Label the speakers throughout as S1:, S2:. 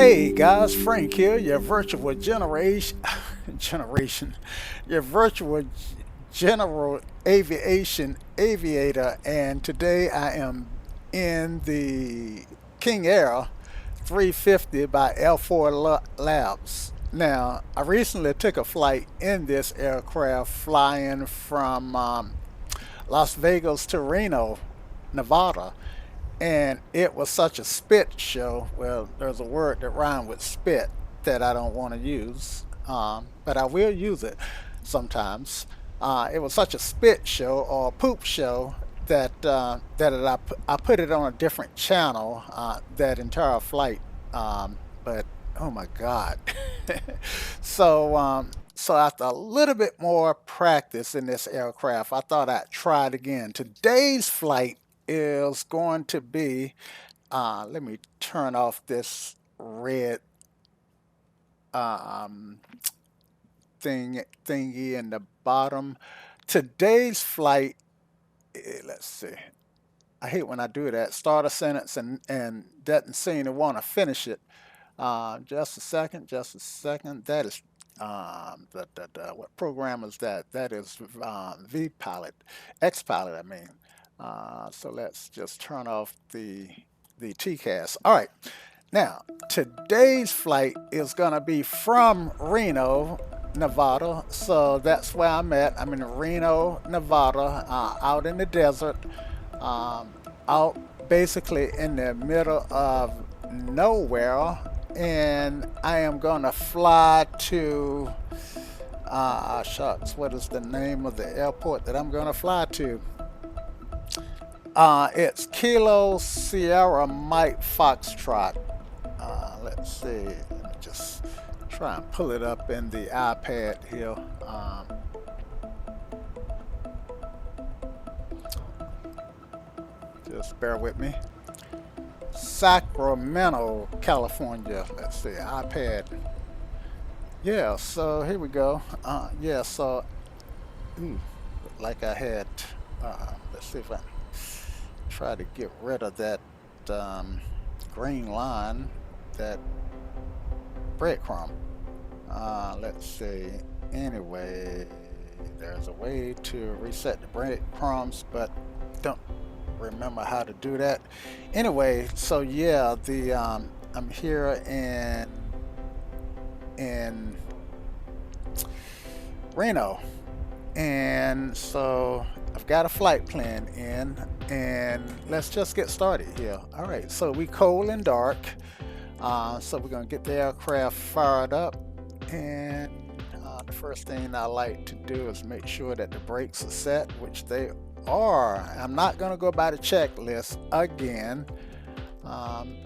S1: Hey guys, Frank here, your virtual your virtual general aviation aviator, and today I am in the King Air 350 by Labs. Now, I recently took a flight in this aircraft flying from Las Vegas to Reno, Nevada, and it was such a spit show. Well, there's a word that rhymes with spit that I don't want to use, but I will use it sometimes. It was such a spit show or poop show that I put it on a different channel that entire flight. But oh my God! So after a little bit more practice in this aircraft, I thought I'd try it again. Today's flight is going to be, let me turn off this red um, thingy in the bottom. Today's flight, let's see. I hate when I do that. Start a sentence and doesn't seem to want to finish it. Just a second, just a second. That is, what program is that? That is V-Pilot, X-Pilot, I mean. So let's just turn off the TCAS. All right. Now, today's flight is going to be from Reno, Nevada. So that's where I'm at. I'm in Reno, Nevada, out in the desert, out basically in the middle of nowhere. And I am going to fly to, shucks, what is the name of the airport that I'm going to fly to? It's Kilo Sierra Mike Foxtrot. Let's see. Let me just try and pull it up in the iPad here. Just bear with me. Sacramento, California. Let's see, iPad. Yeah, so here we go. Yeah, so like I had. Let's see if I try to get rid of that green line, that breadcrumb. Let's see. Anyway, there's a way to reset the breadcrumbs, but don't remember how to do that. Anyway, so yeah, the I'm here in Reno, and so I've got a flight plan in, and let's just get started here. All right, so we cold and dark, so we're gonna get the aircraft fired up, and the first thing I like to do is make sure that the brakes are set, which they are. I'm not gonna go by the checklist again,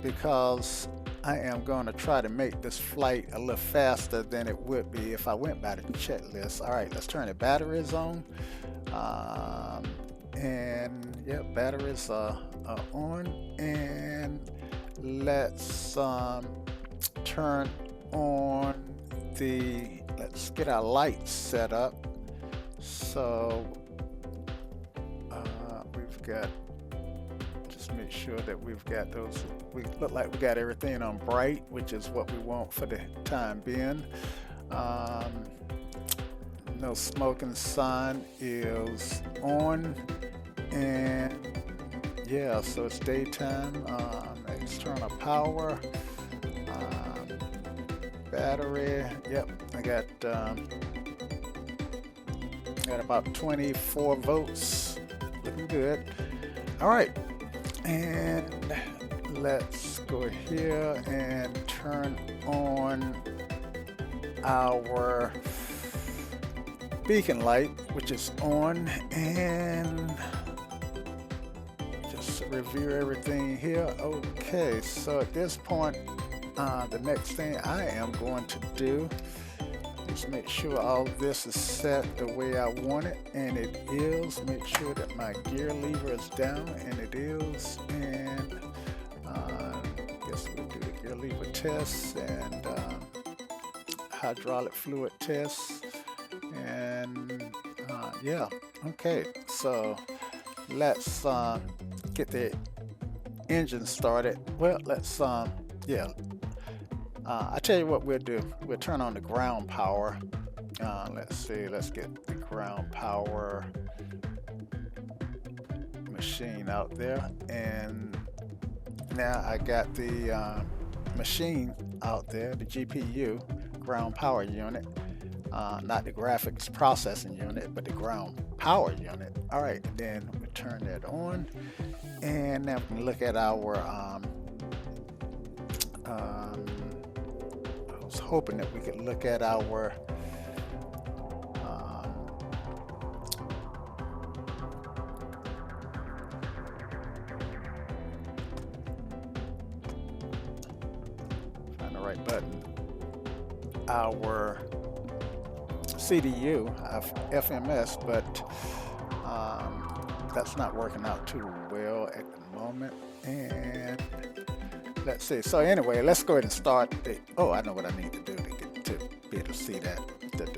S1: because I am going to try to make this flight a little faster than it would be if I went by the checklist. All right, let's turn the batteries on. And yeah, batteries are on. And let's turn on let's get our lights set up. So we've got, just make sure that we've got those. We look like we got everything on bright, which is what we want for the time being. No smoking sign is on, and yeah, so it's daytime. External power, battery. Yep, I got about 24 volts. Looking good. All right. And let's go here and turn on our beacon light, which is on, and just review everything here. Okay, so at this point, the next thing I am going to do is make sure all this is set the way I want it, and it is. Make sure that my gear lever is down, and it is. And guess we'll do the gear lever test and hydraulic fluid test, and yeah, okay. So let's get the engine started. Well, let's yeah, I tell you what we'll do. We'll turn on the ground power. Let's see. Let's get the ground power machine out there. And now I got the machine out there, the GPU, ground power unit. Not the graphics processing unit, but the ground power unit. All right, then we turn that on. And now we can look at our I was hoping that we could look at our find the right button, our CDU of FMS, but that's not working out too well at the moment. And let's see. So anyway, let's go ahead and start the, oh, I know what I need to do to get to be able to see that. Get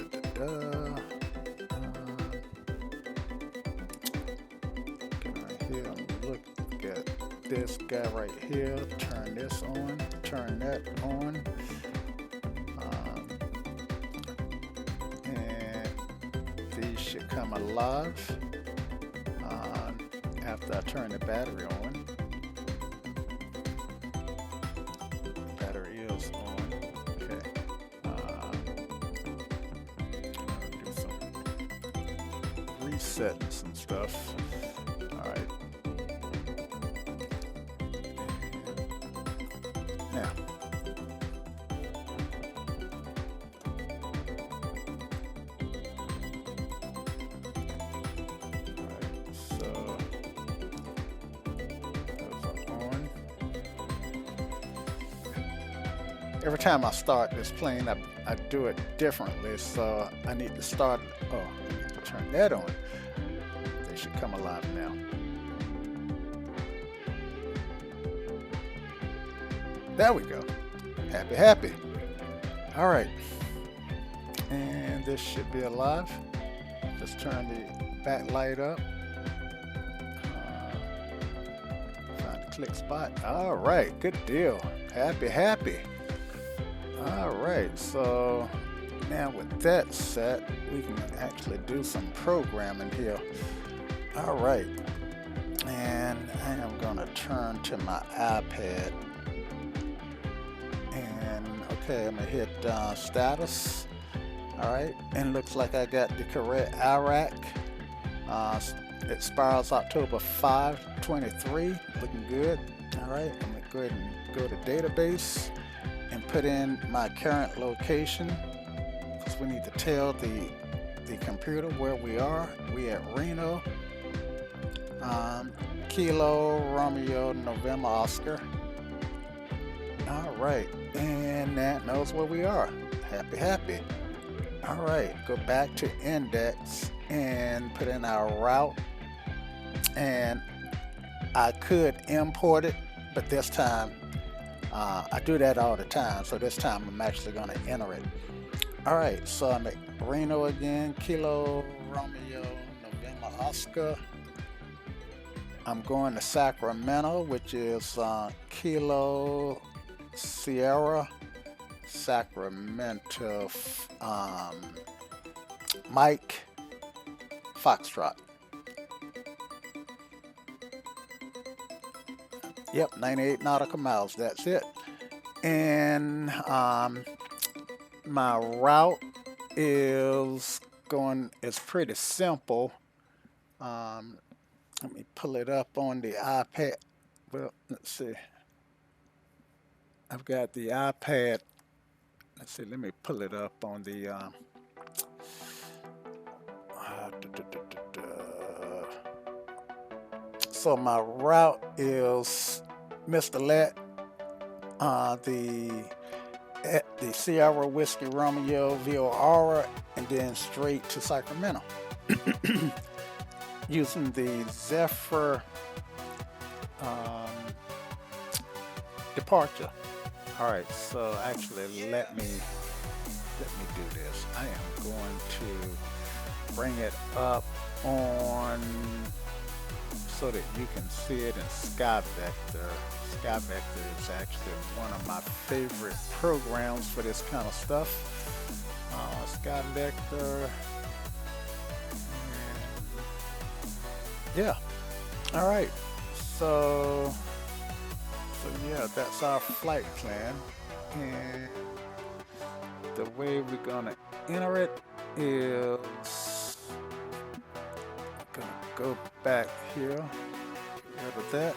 S1: right here, look at this guy right here. Turn this on, turn that on. And these should come alive after I turn the battery on. Battery is on. Okay. Do some resetting some stuff. All right. Now. Every time I start this plane, I do it differently, so I need to start, oh, I need to turn that on. They should come alive now. There we go. Happy, happy. All right. And this should be alive. Just turn the backlight up. Find the click spot. All right, good deal. Happy, happy. All right, so now with that set, we can actually do some programming here. All right, and I am going to turn to my iPad. And okay, I'm going to hit status. All right, and looks like I got the correct IRAC. It expires October 5, 23. Looking good. All right, I'm going to go ahead and go to database and put in my current location, because we need to tell the computer where we are. We at Reno, Kilo Romeo November Oscar. All right, and that knows where we are. Happy, happy. All right, go back to index and put in our route. And I could import it, but this time I do that all the time, so this time I'm actually going to enter it. All right, so I'm at Reno again, Kilo Romeo November Oscar. I'm going to Sacramento, which is Kilo Sierra Sacramento Mike Foxtrot. Yep, 98 nautical miles, that's it. And my route is pretty simple. Let me pull it up on the iPad. Well, let's see. I've got the iPad. Let's see, let me pull it up on the so my route is Mr. Let, the Sierra Whiskey Romeo VOR, and then straight to Sacramento using the Zephyr departure. All right, so actually let me do this. I am going to bring it up on so that you can see it in Sky Vector. SkyVector is actually one of my favorite programs for this kind of stuff. SkyVector, yeah. All right, so yeah, that's our flight plan, and the way we're gonna enter it is gonna go back here, get rid of that,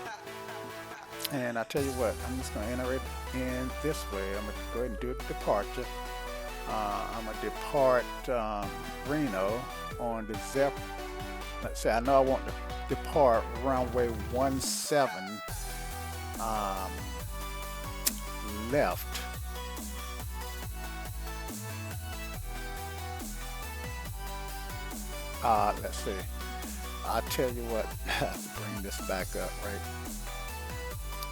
S1: and I tell you what, I'm just gonna enter it in this way. I'm gonna go ahead and do a departure. I'm gonna depart Reno on the Zep. Let's say I know I want to depart runway 17 left. Let's see. I'll tell you what. I have to bring this back up, right?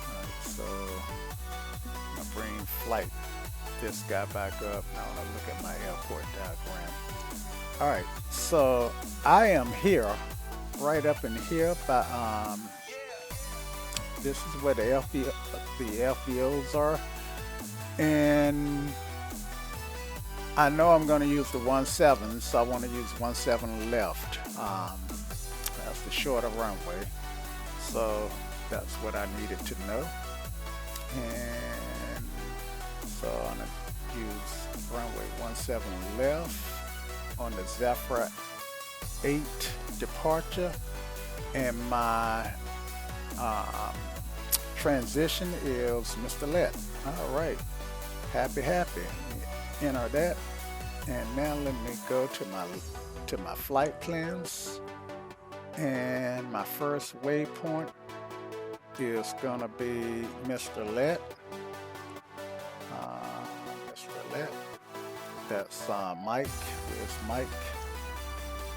S1: Alright, so I'm gonna bring flight this guy back up. Now I'm gonna look at my airport diagram. Alright, so I am here, right up in here by this is where the FBOs are, and I know I'm going to use the 17, so I want to use 17 left. That's the shorter runway, so that's what I needed to know. And so I'm going to use runway 17 left on the Zephyr 8 departure, and my transition is Mr. Let. All right, happy. Enter that, and now let me go to my flight plans, and my first waypoint is gonna be Mr. Let. Mr. Let. That's Mike. Here's Mike.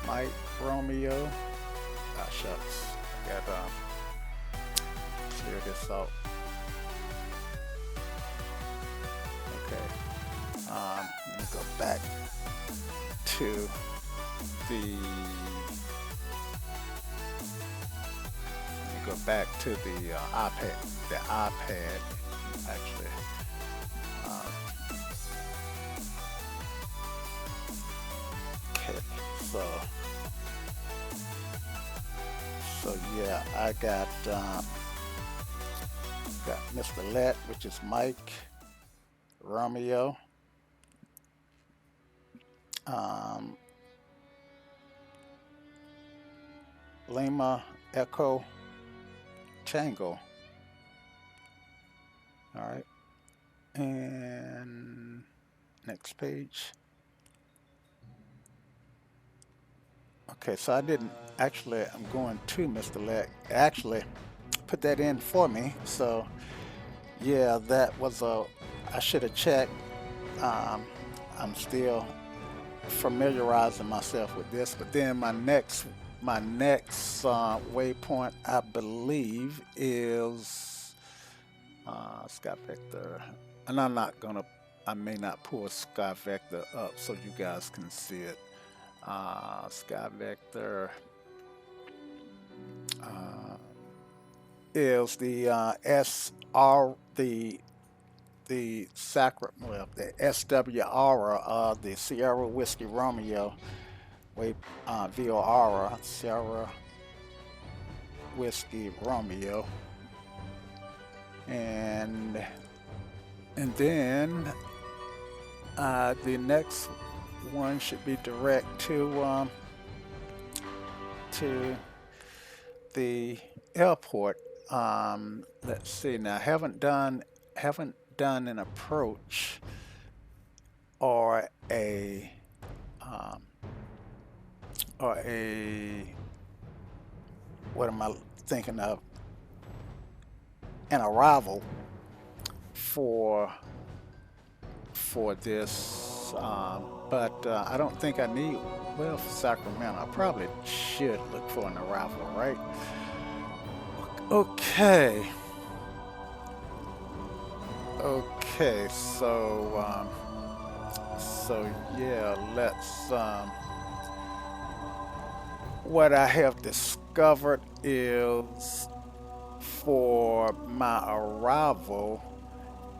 S1: Mike Romeo. Ah, shucks. Got clear this out. Okay. Let me go back to the iPad actually. Okay, so yeah, I got Mr. Let, which is Mike Romeo. Lima Echo Tango. All right, and next page. Okay, so I didn't actually, I'm going to Mr. Let actually put that in for me. So yeah, that was I should have checked. I'm still familiarizing myself with this, but then my next waypoint, I believe, is SkyVector, and I may not pull SkyVector up so you guys can see it. SkyVector is the the Sacramento, well, the SWR of the Sierra Whiskey Romeo, VOR, Sierra Whiskey Romeo, and then the next one should be direct to the airport. Let's see. Now, I haven't done an approach or a what am I thinking of? An arrival for this, but I don't think I need. Well, for Sacramento, I probably should look for an arrival, right? Okay. Okay, so yeah, let's what I have discovered is for my arrival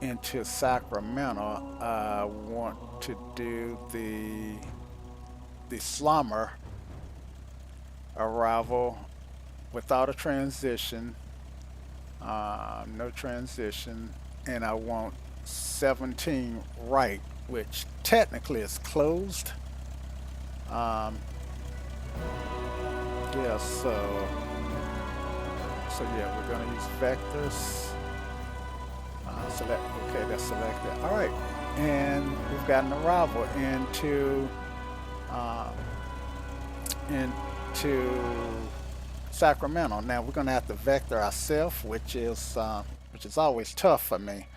S1: into Sacramento, I want to do the slumber arrival without a transition, no transition, and I want 17 right, which technically is closed. Um, yeah, so yeah, we're gonna use vectors. Select, okay, that's selected. All right, and we've got an arrival uh, into Sacramento. Now we're gonna have to vector ourselves, which is always tough for me.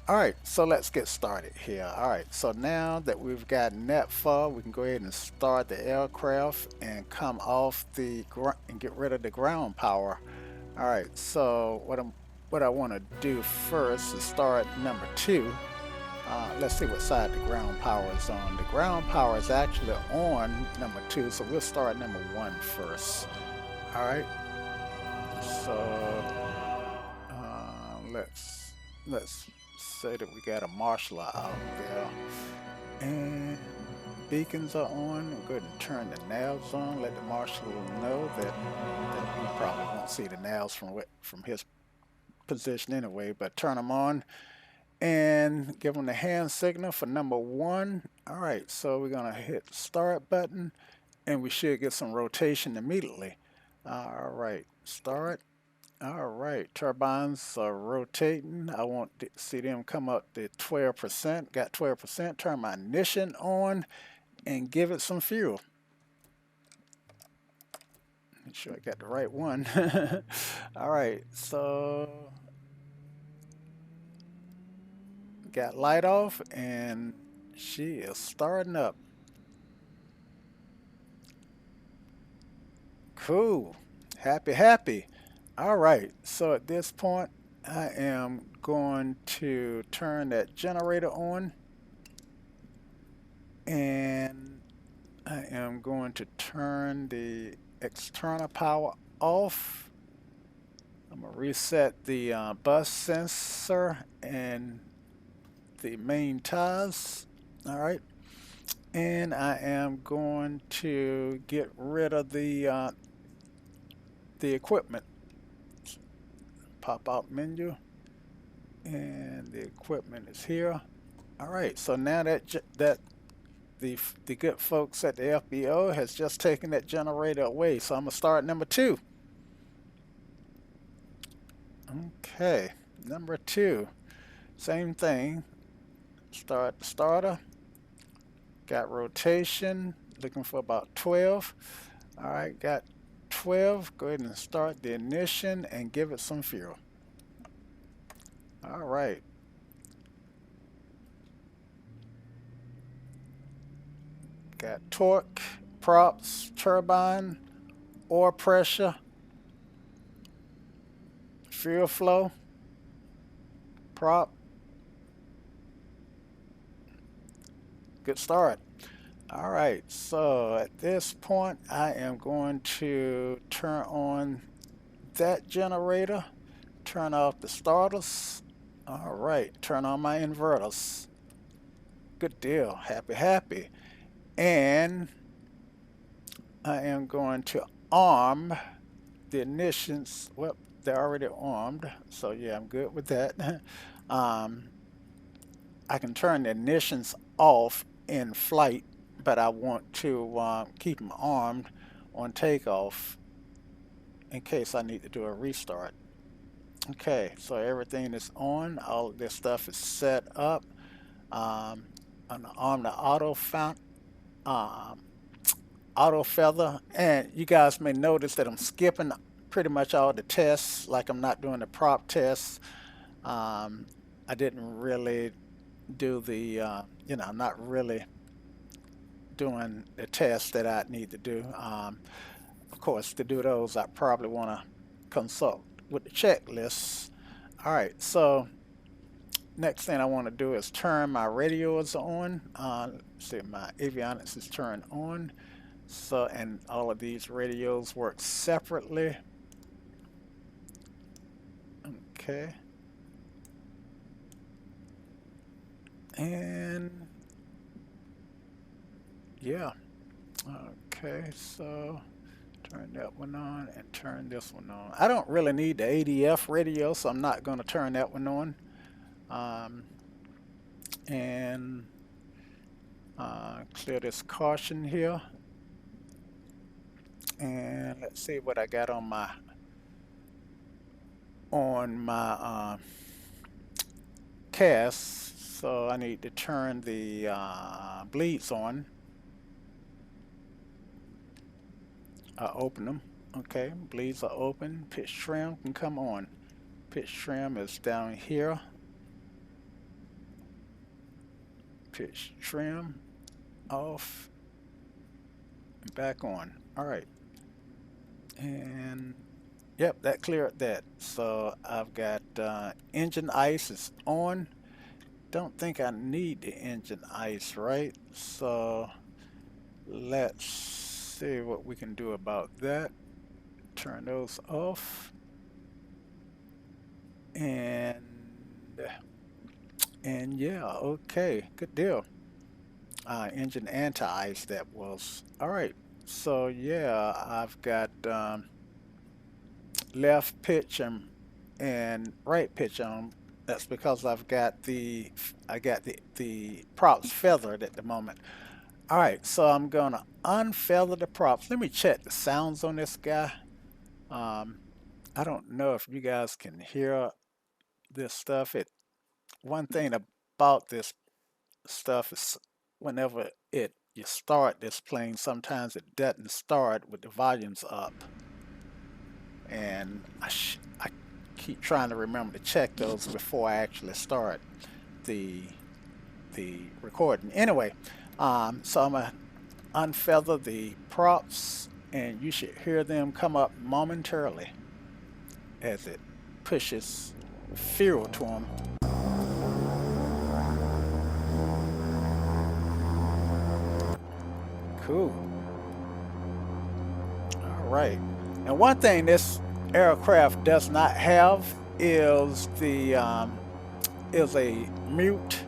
S1: All right, so let's get started here. All right, so now that we've got net far, we can go ahead and start the aircraft and come off the and get rid of the ground power. All right, so what I want to do first is start number 2. Let's see what side the ground power is on. The ground power is actually on number 2, so we'll start number 1 first. All right, so let's say that we got a marshaller out there, and beacons are on. We'll go ahead and turn the navs on. Let the marshal know that he probably won't see the navs from his position anyway, but turn them on and give them the hand signal for number 1. All right, so we're gonna hit the start button and we should get some rotation immediately. All right, start. All right, turbines are rotating. I want to see them come up to 12%. Got 12%. Turn my ignition on and give it some fuel. Make sure I got the right one. All right, so got light off and she is starting up. Cool. Happy. All right, so at this point I am going to turn that generator on, and I am going to turn the external power off. I'm going to reset the bus sensor and the main ties. All right, and I am going to get rid of the equipment. Pop out menu, and the equipment is here. All right, so now that the good folks at the FBO has just taken that generator away, so I'm gonna start number 2. Okay, number 2, same thing. Start the starter. Got rotation, looking for about 12. All right, got 12. Go ahead and start the ignition and give it some fuel. All right. Got torque, props, turbine, oil pressure, fuel flow, prop. Good start. All right, so at this point I am going to turn on that generator, turn off the starters. All right, turn on my inverters. Good deal. Happy. And I am going to arm the ignitions. Well, they're already armed, so yeah, I'm good with that. I can turn the ignitions off in flight, but I want to keep them armed on takeoff in case I need to do a restart. Okay, so everything is on. All of this stuff is set up. I'm gonna arm the auto feather, and you guys may notice that I'm skipping pretty much all the tests, like I'm not doing the prop tests. I didn't really do the, I'm not really doing the tests that I need to do. Of course, to do those, I probably want to consult with the checklists. All right, so next thing I want to do is turn my radios on. See, my avionics is turned on. So, and all of these radios work separately. Okay. And yeah. Okay, so turn that one on and turn this one on. I don't really need the ADF radio, so I'm not going to turn that one on. And clear this caution here. And let's see what I got on my cast. So I need to turn the bleeds on. I open them. Okay, bleeds are open. Pitch trim can come on. Pitch trim is down here. Pitch trim off. Back on. All right. And yep, that cleared that. So I've got engine ice is on. Don't think I need the engine ice, right? So let's see what we can do about that. Turn those off. And yeah, okay, good deal. Engine anti-ice that was. All right. So yeah, I've got left pitch and right pitch on. That's because I've got the props feathered at the moment. All right, so I'm gonna unfeather the props. Let me check the sounds on this guy. I don't know if you guys can hear this stuff. One thing about this stuff is whenever you start this plane, sometimes it doesn't start with the volumes up, and I keep trying to remember to check those before I actually start the recording. Anyway, so I'm gonna unfeather the props, and you should hear them come up momentarily as it pushes fuel to them. Cool. All right. And one thing this aircraft does not have is is a mute.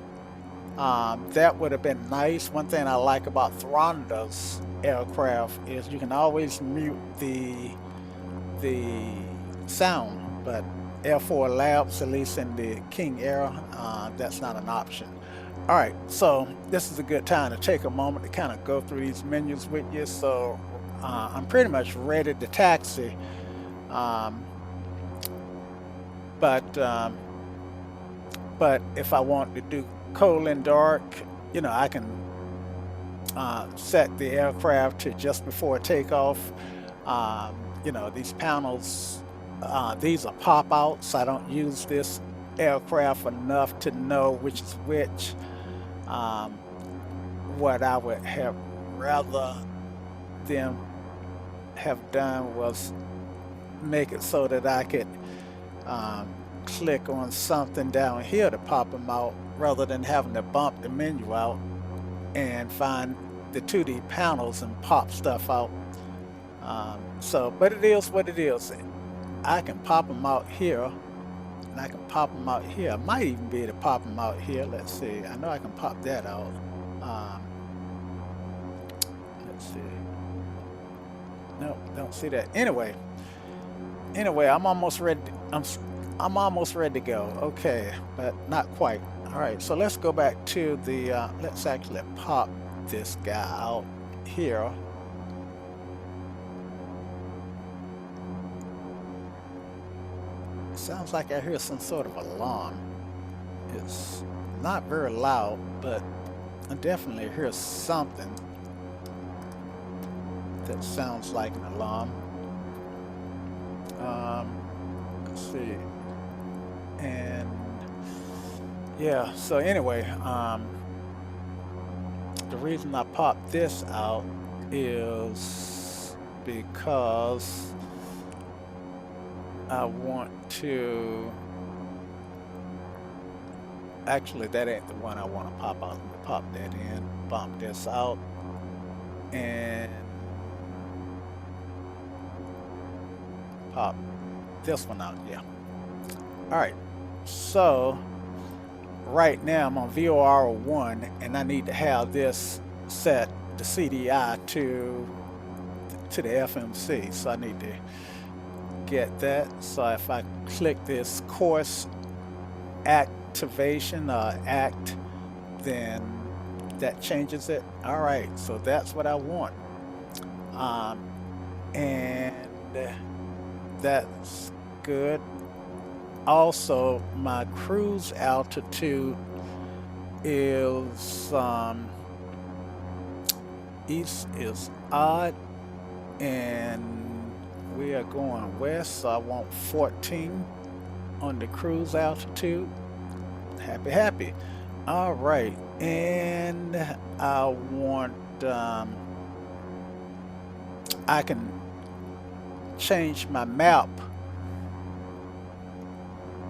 S1: That would have been nice. One thing I like about Thronda's aircraft is you can always mute the sound, but AirFoilLabs, at least in the King era, that's not an option. All right, so this is a good time to take a moment to kind of go through these menus with you. So I'm pretty much ready to taxi, but if I want to do cold and dark, I can set the aircraft to just before takeoff. These panels, these are pop outs. I don't use this aircraft enough to know which is which. What I would have rather them have done was make it so that I could click on something down here to pop them out rather than having to bump the menu out and find the 2D panels and pop stuff out. But it is what it is. I can pop them out here, and I can pop them out here. I might even be able to pop them out here. Let's see. I know I can pop that out. Let's see. Nope, don't see that. Anyway, I'm almost ready. I'm almost ready to go. Okay, but not quite. All right, so let's go back to the. Let's actually pop this guy out here. Sounds like I hear some sort of alarm. It's not very loud, but I definitely hear something that sounds like an alarm. Let's see. And yeah, so anyway, the reason I popped this out is because I want to, actually that ain't the one I want to pop out. Let me pop that in, bump this out, and pop this one out. Yeah. All right, so right now I'm on VOR1 and I need to have this set the CDI to the FMC, so I need to get that. So if I click this course activation act, then that changes it. All right, so that's what I want, and that's good. Also, my cruise altitude is east is odd, and we are going west, so I want 14 on the cruise altitude. Happy. All right, and I want I can change my map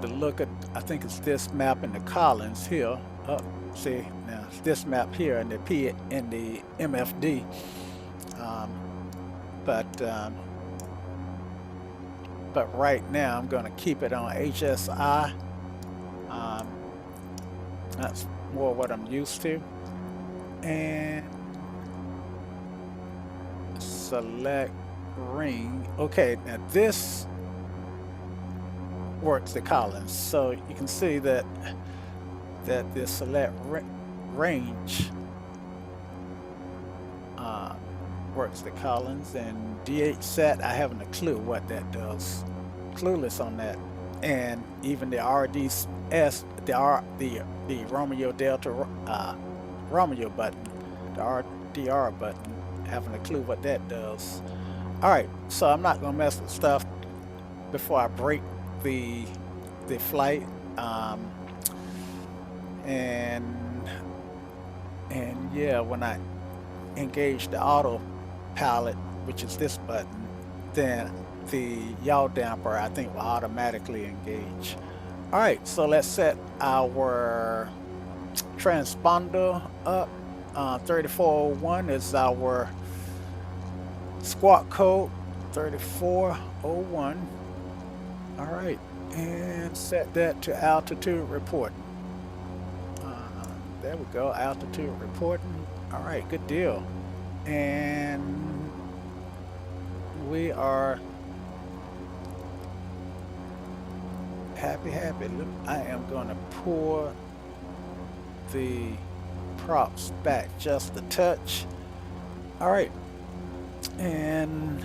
S1: to look at, I think it's this map in the Collins here. See, now it's this map here in the MFD. But right now I'm going to keep it on HSI. That's more what I'm used to. And select ring. Okay, now this works the Collins, so you can see that the select range works the Collins, and DH set, I haven't a clue what that does. Clueless on that. And even the RDS, the Romeo Delta Romeo button, the RDR button, haven't a clue what that does. All right, so I'm not gonna mess with stuff before I break the flight, and yeah, when I engage the autopilot, which is this button, then the yaw damper, I think, will automatically engage. All right, so let's set our transponder up. 3401 is our squawk code, 3401. All right, and set that to altitude reporting. There we go, altitude reporting. All right, good deal. And we are happy. Look, I am going to pull the props back just a touch. All right, and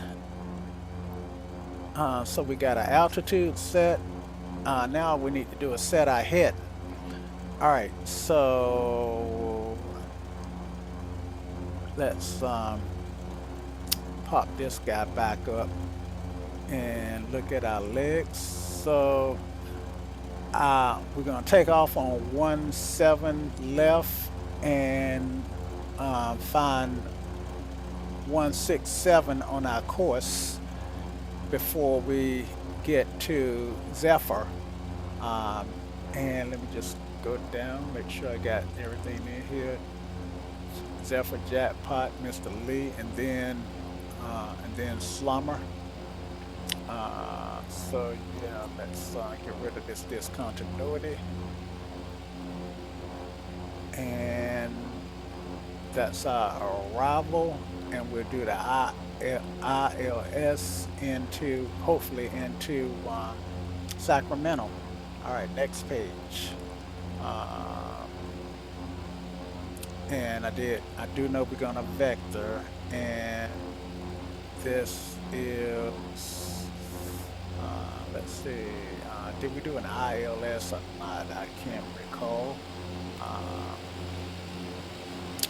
S1: so we got an altitude set. Now we need to do a set our head. All right, so let's pop this guy back up and look at our legs. So we're gonna take off on 17 left and find 167 on our course before we get to Zephyr. And let me just go down, make sure I got everything in here. Zephyr, Jackpot, Mr. Lee, and then Slumber. So yeah, let's get rid of this discontinuity. And that's our arrival, and we'll do the ILS into, hopefully into Sacramento. All right, next page. And I do know we're gonna vector, and this is let's see, did we do an ILS or not? I can't recall.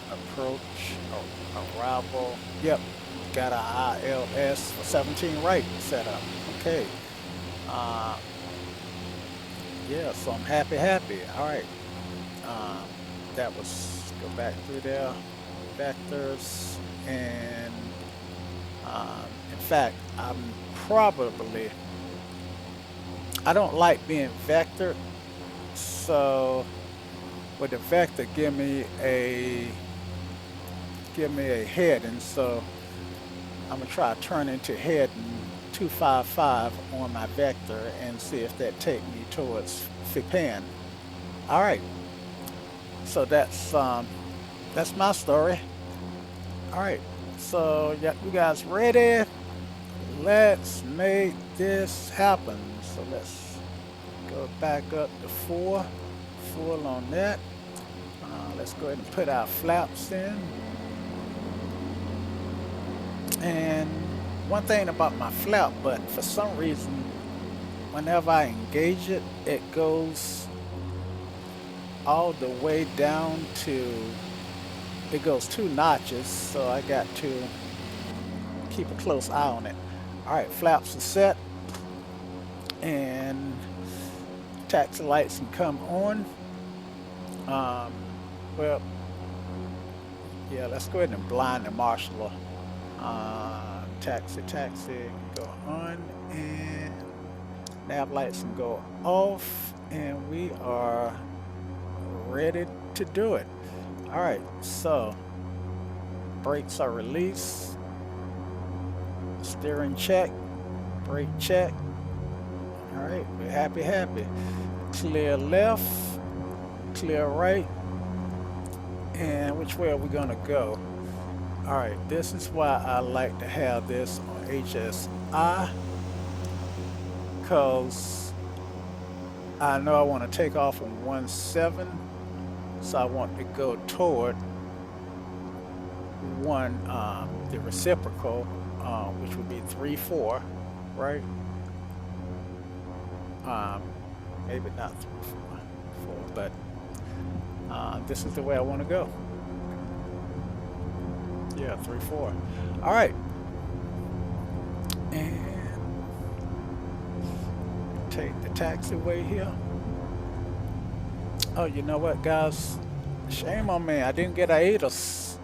S1: Approach, arrival, yep, got an ILS for 17 right set up. Okay, yeah, so I'm happy. All right, that was, go back through there, vectors, and in fact, I don't like being vectored, so with the vector give me a heading, so I'm gonna try to turn into heading 255 on my vector and see if that take me towards Fipan. All right, so that's my story. All right, so you guys ready? Let's make this happen. So let's go back up to 4, full on that. Let's go ahead and put our flaps in. And one thing about my flap button, for some reason, whenever I engage it, it goes all the way down to, it goes 2 notches, so I got to keep a close eye on it. All right, flaps are set, and taxi lights can come on. Well, yeah, let's go ahead and blind the marshaller. Taxi go on, and nav lights can go off, and we are ready to do it. All right, so brakes are released, steering check, brake check. All right, we're happy. Clear left, clear right, and which way are we gonna go? All right, this is why I like to have this on HSI, because I know I want to take off on 17, so I want to go toward the reciprocal, which would be 3-4, right? Maybe not 3-4, but this is the way I want to go. Yeah, 3-4. All right. And take the taxiway here. Oh, you know what, guys? Shame on me. I didn't get ADAS.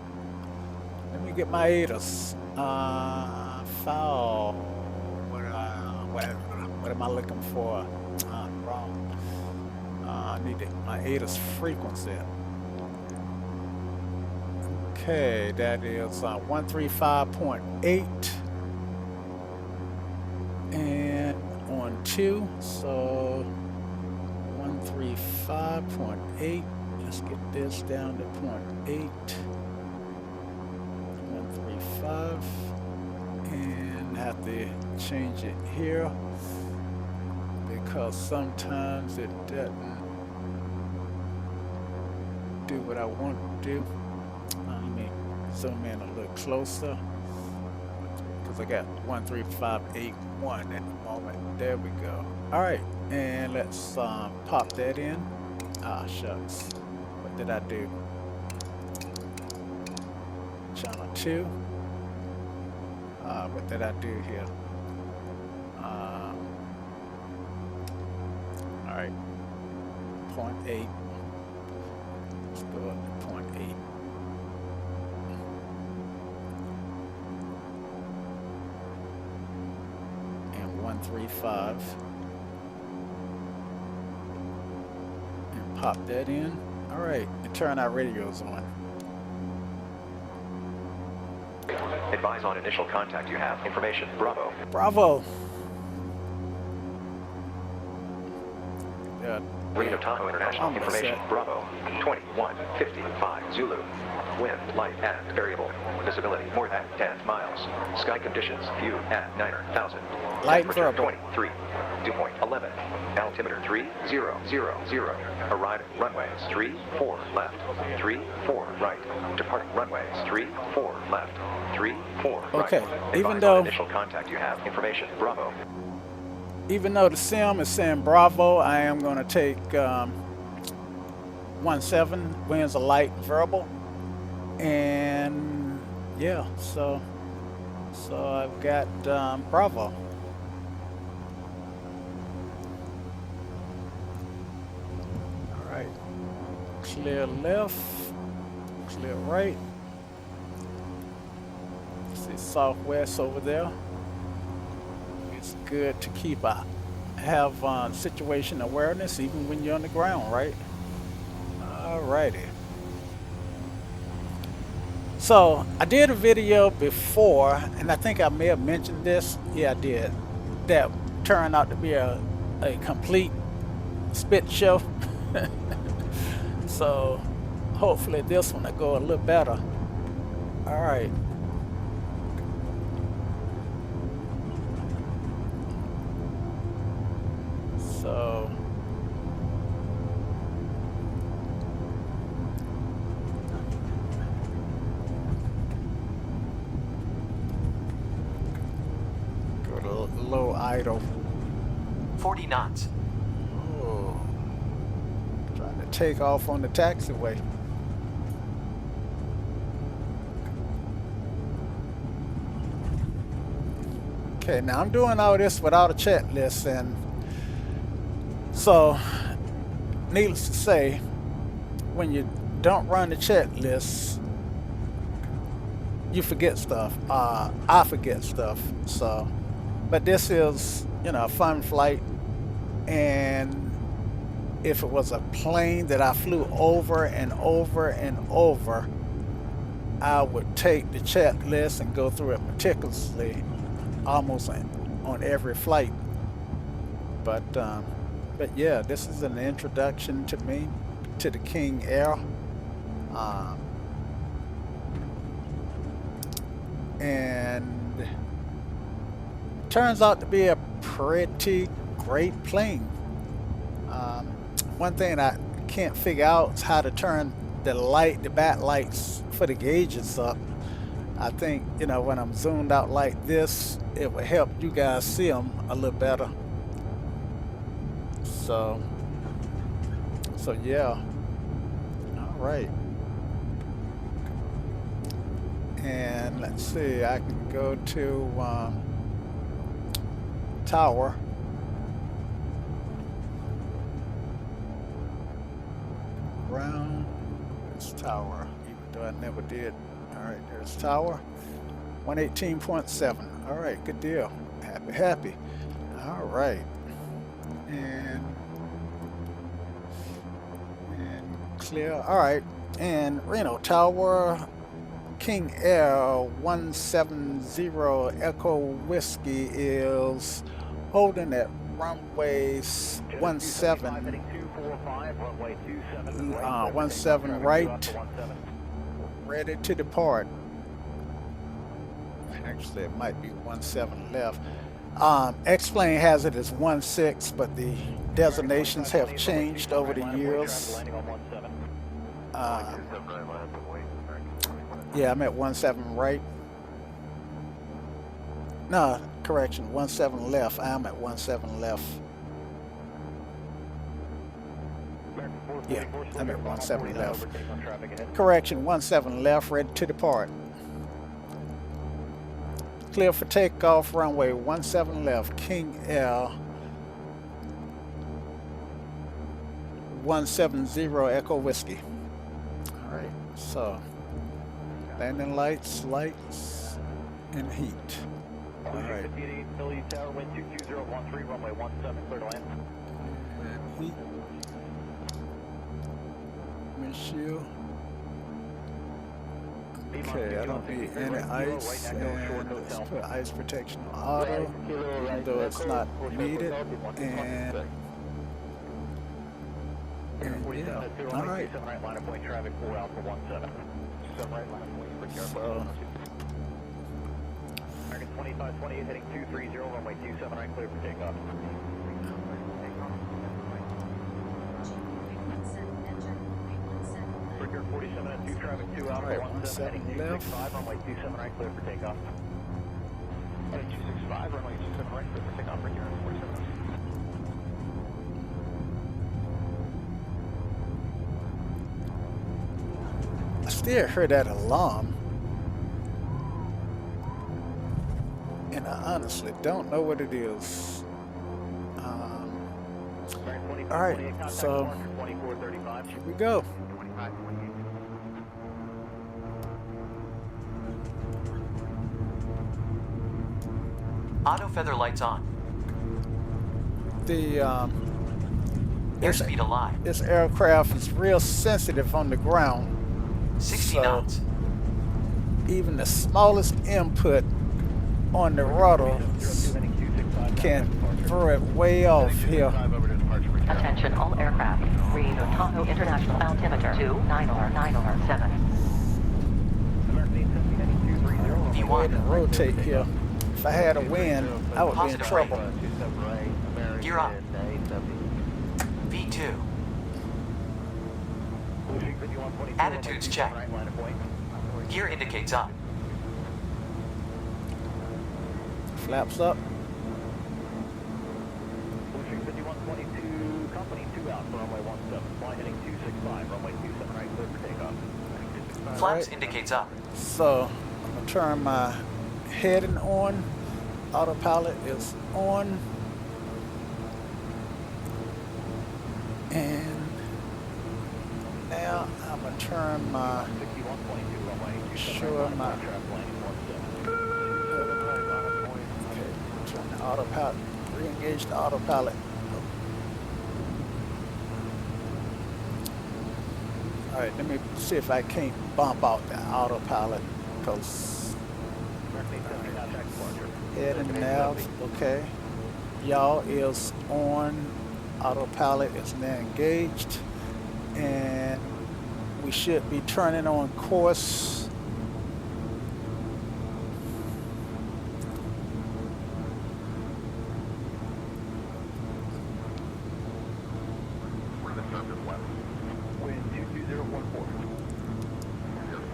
S1: Let me get my ADAS. Foul. What am I looking for? Wrong. I need my ADAS frequency. Okay, that is 135.8 and on 2, so 135.8. Let's get this down to 0.8, 135, and have to change it here because sometimes it doesn't do what I want to do. Let me zoom in a little closer because I got 13581 at the moment. There we go. All right, and let's pop that in. Ah, shucks. What did I do? Channel 2. What did I do here? All right, 0.8. Let's go up to 0.8. And 135. And pop that in. All right, and turn our radios on.
S2: Advise on initial contact. You have information. Bravo.
S1: Bravo. Yeah.
S2: Reno Tahoe International information. Bravo. 2155 Zulu. Wind light and variable. Visibility more than 10 miles. Sky conditions view at 9,000.
S1: Light
S2: Temperature
S1: variable.
S2: 23. Dew point 11. Altimeter 3000. Arriving runways 34 left. 34 right. Departing runways 34 left. 34 right.
S1: Okay.
S2: Advise
S1: Even
S2: on
S1: though
S2: initial contact. You have information. Bravo.
S1: Even though the sim is saying Bravo, I am going to take 17, winds are light variable, and yeah, so I've got Bravo. All right, clear left, clear right. See southwest over there. It's good to have situation awareness even when you're on the ground, right? Alrighty. So I did a video before, and I think I may have mentioned this. Yeah, I did. that turned out to be a complete spit show. So hopefully this one will go a little better. All right. So go to low idle.
S3: 40 knots.
S1: Oh, trying to take off on the taxiway. Okay, now I'm doing all this without a checklist, and so needless to say, when you don't run the checklist, you forget stuff. I forget stuff. So, but this is, you know, a fun flight, and if it was a plane that I flew over and over and over, I would take the checklist and go through it meticulously, almost on every flight. But yeah, this is an introduction to me to the King Air. And turns out to be a pretty great plane. One thing I can't figure out is how to turn the back lights for the gauges up. I think, you know, when I'm zoomed out like this, it will help you guys see them a little better. So yeah. All right. And let's see, I can go to tower. Around this tower, even though I never did. All right, there's tower. 118.7. All right, good deal. Happy. All right. And clear. All right. And Reno Tower, King Air 170 Echo Whiskey is holding at runway 17 right, ready to depart. Actually, it might be 17 left. X-Plane has it as 16, but the designations have changed over the years. Yeah, I'm at 17 right. No, correction, 17 left. I'm at 17 left. Yeah, I'm at 17 left. Correction, 17 left, ready to depart. Clear for takeoff, runway 17 left, King Air 170 Echo Whiskey. All right, so landing lights, and heat. All right. And heat. Windshield. Okay, I don't need any ice, and let's put ice protection on auto, even though it's not needed, and yeah, all right. So,
S4: American 2528 heading 230, runway 27 right, clear for takeoff. Breaker 47 at 2 traffic 2 out,
S1: right,
S4: 17 heading 265, runway 27 right, clear for takeoff. Heading 265, runway 27 right, clear for takeoff, right here on 47.
S1: I still heard that alarm, and I honestly don't know what it is. All right, so here we go.
S3: Auto feather lights on.
S1: The
S3: Airspeed alive.
S1: this aircraft is real sensitive on the ground.
S3: 60
S1: So,
S3: knots.
S1: even the smallest input on the rudder Can't throw it way off here.
S5: Attention all aircraft. Reno Tahoe International altimeter 29097.
S3: V1.
S1: Rotate here. If I had a wind, I would be in
S3: Positive
S1: trouble.
S3: Gear up. V2. Attitudes check. Gear indicates up.
S1: Flaps up.
S4: Blueshing 5122, company 2 out for runway 17. Fly heading 265, runway 27 right, clear for takeoff.
S3: Flaps indicates up.
S1: So I'm gonna turn my heading on. Autopilot is on. And now I'm gonna turn my turn the autopilot, re-engage the autopilot. All right, let me see if I can't bump out the autopilot, because head and nav, okay. Y'all is on, autopilot is now engaged, and we should be turning on course.
S4: Wind 22014.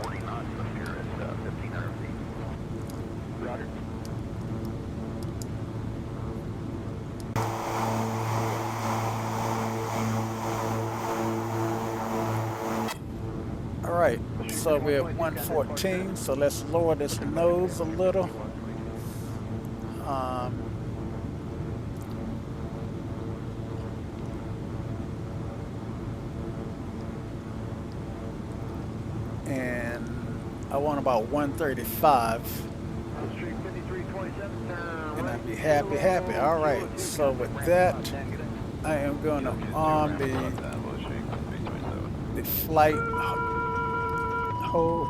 S4: 40 knots up here at 1,500 feet. Roger.
S1: All right, so we're at 114, so let's lower this nose a little. And I want about 135. And I'd be happy. All right, so with that, I am going to arm the flight hold.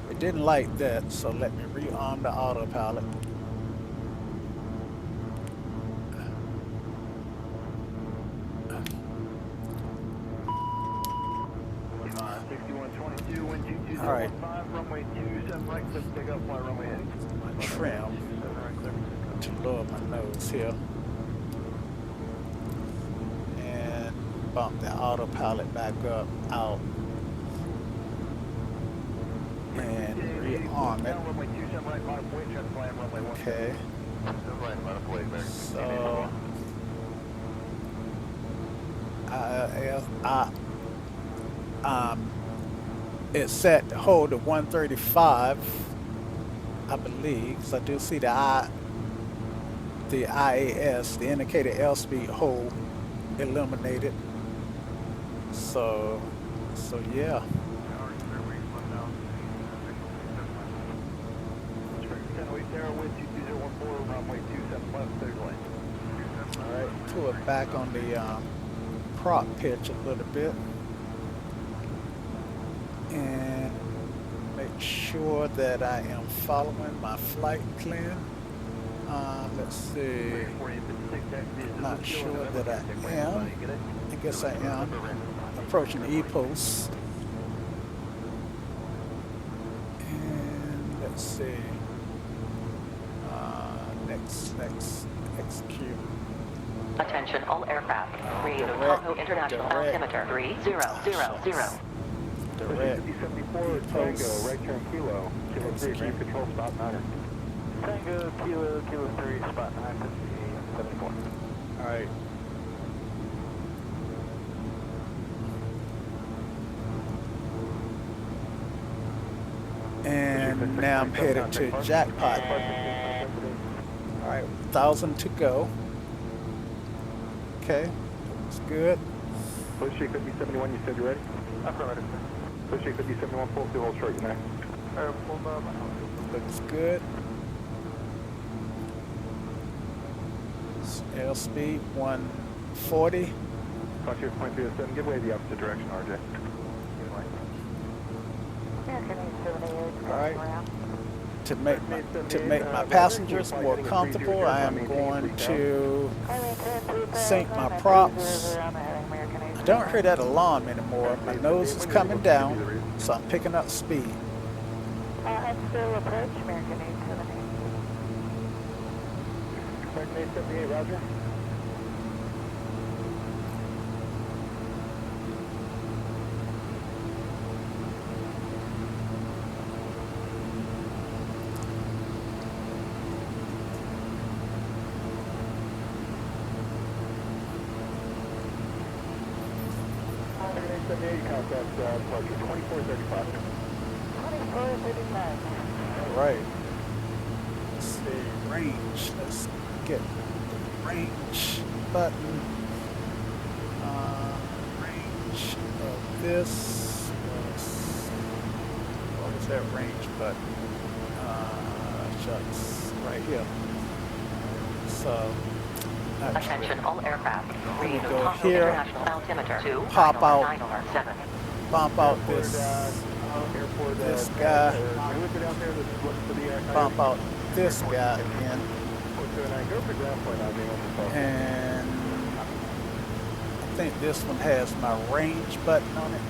S1: It didn't like that, so let me rearm the autopilot. All right. My trim to lower my nose here. And bump the autopilot back up, out. And rearm it. Okay. So it's set to hold at 135, I believe, because I do see the IAS, the indicated airspeed hold, illuminated. So yeah. All right, pull it back on the prop pitch a little bit. And make sure that I am following my flight plan. Let's see. Not sure that I am. I guess I am. Approaching E-post. And let's see. Next, execute.
S5: Attention all aircraft. Reno Tahoe International altimeter 3000.
S1: Direct.
S4: Tango, right turn kilo. Kilo 3, green control spot 9. Tango, kilo 3, spot 974.
S1: All right. And now I'm headed to Jackpot. All right, 1,000 to go. Okay, looks good.
S4: Push it, could be 71, you said you're ready? Affirmative. Push it, could be 71, full to hold short, you know.
S1: Looks good. Airspeed 140.
S4: Frontier 2307, give way the opposite direction, RJ.
S1: All right. to make my passengers more comfortable, I am going to sync my props. I don't hear that alarm anymore. My nose is coming down, so I'm picking up speed.
S4: Still approach, American 878. American 878, roger. Contact departure 2435. 2439.
S1: All right. Let's see, range. Let's get the range button. Range of this was, what was that range button? Shucks, right here. So,
S5: Attention all aircraft. Reno
S1: go
S5: Tahoe
S1: here,
S5: International altimeter 2
S1: pop out.
S5: 907.
S1: bump out this guy, bump out this guy again, and I think this one has my range button on it.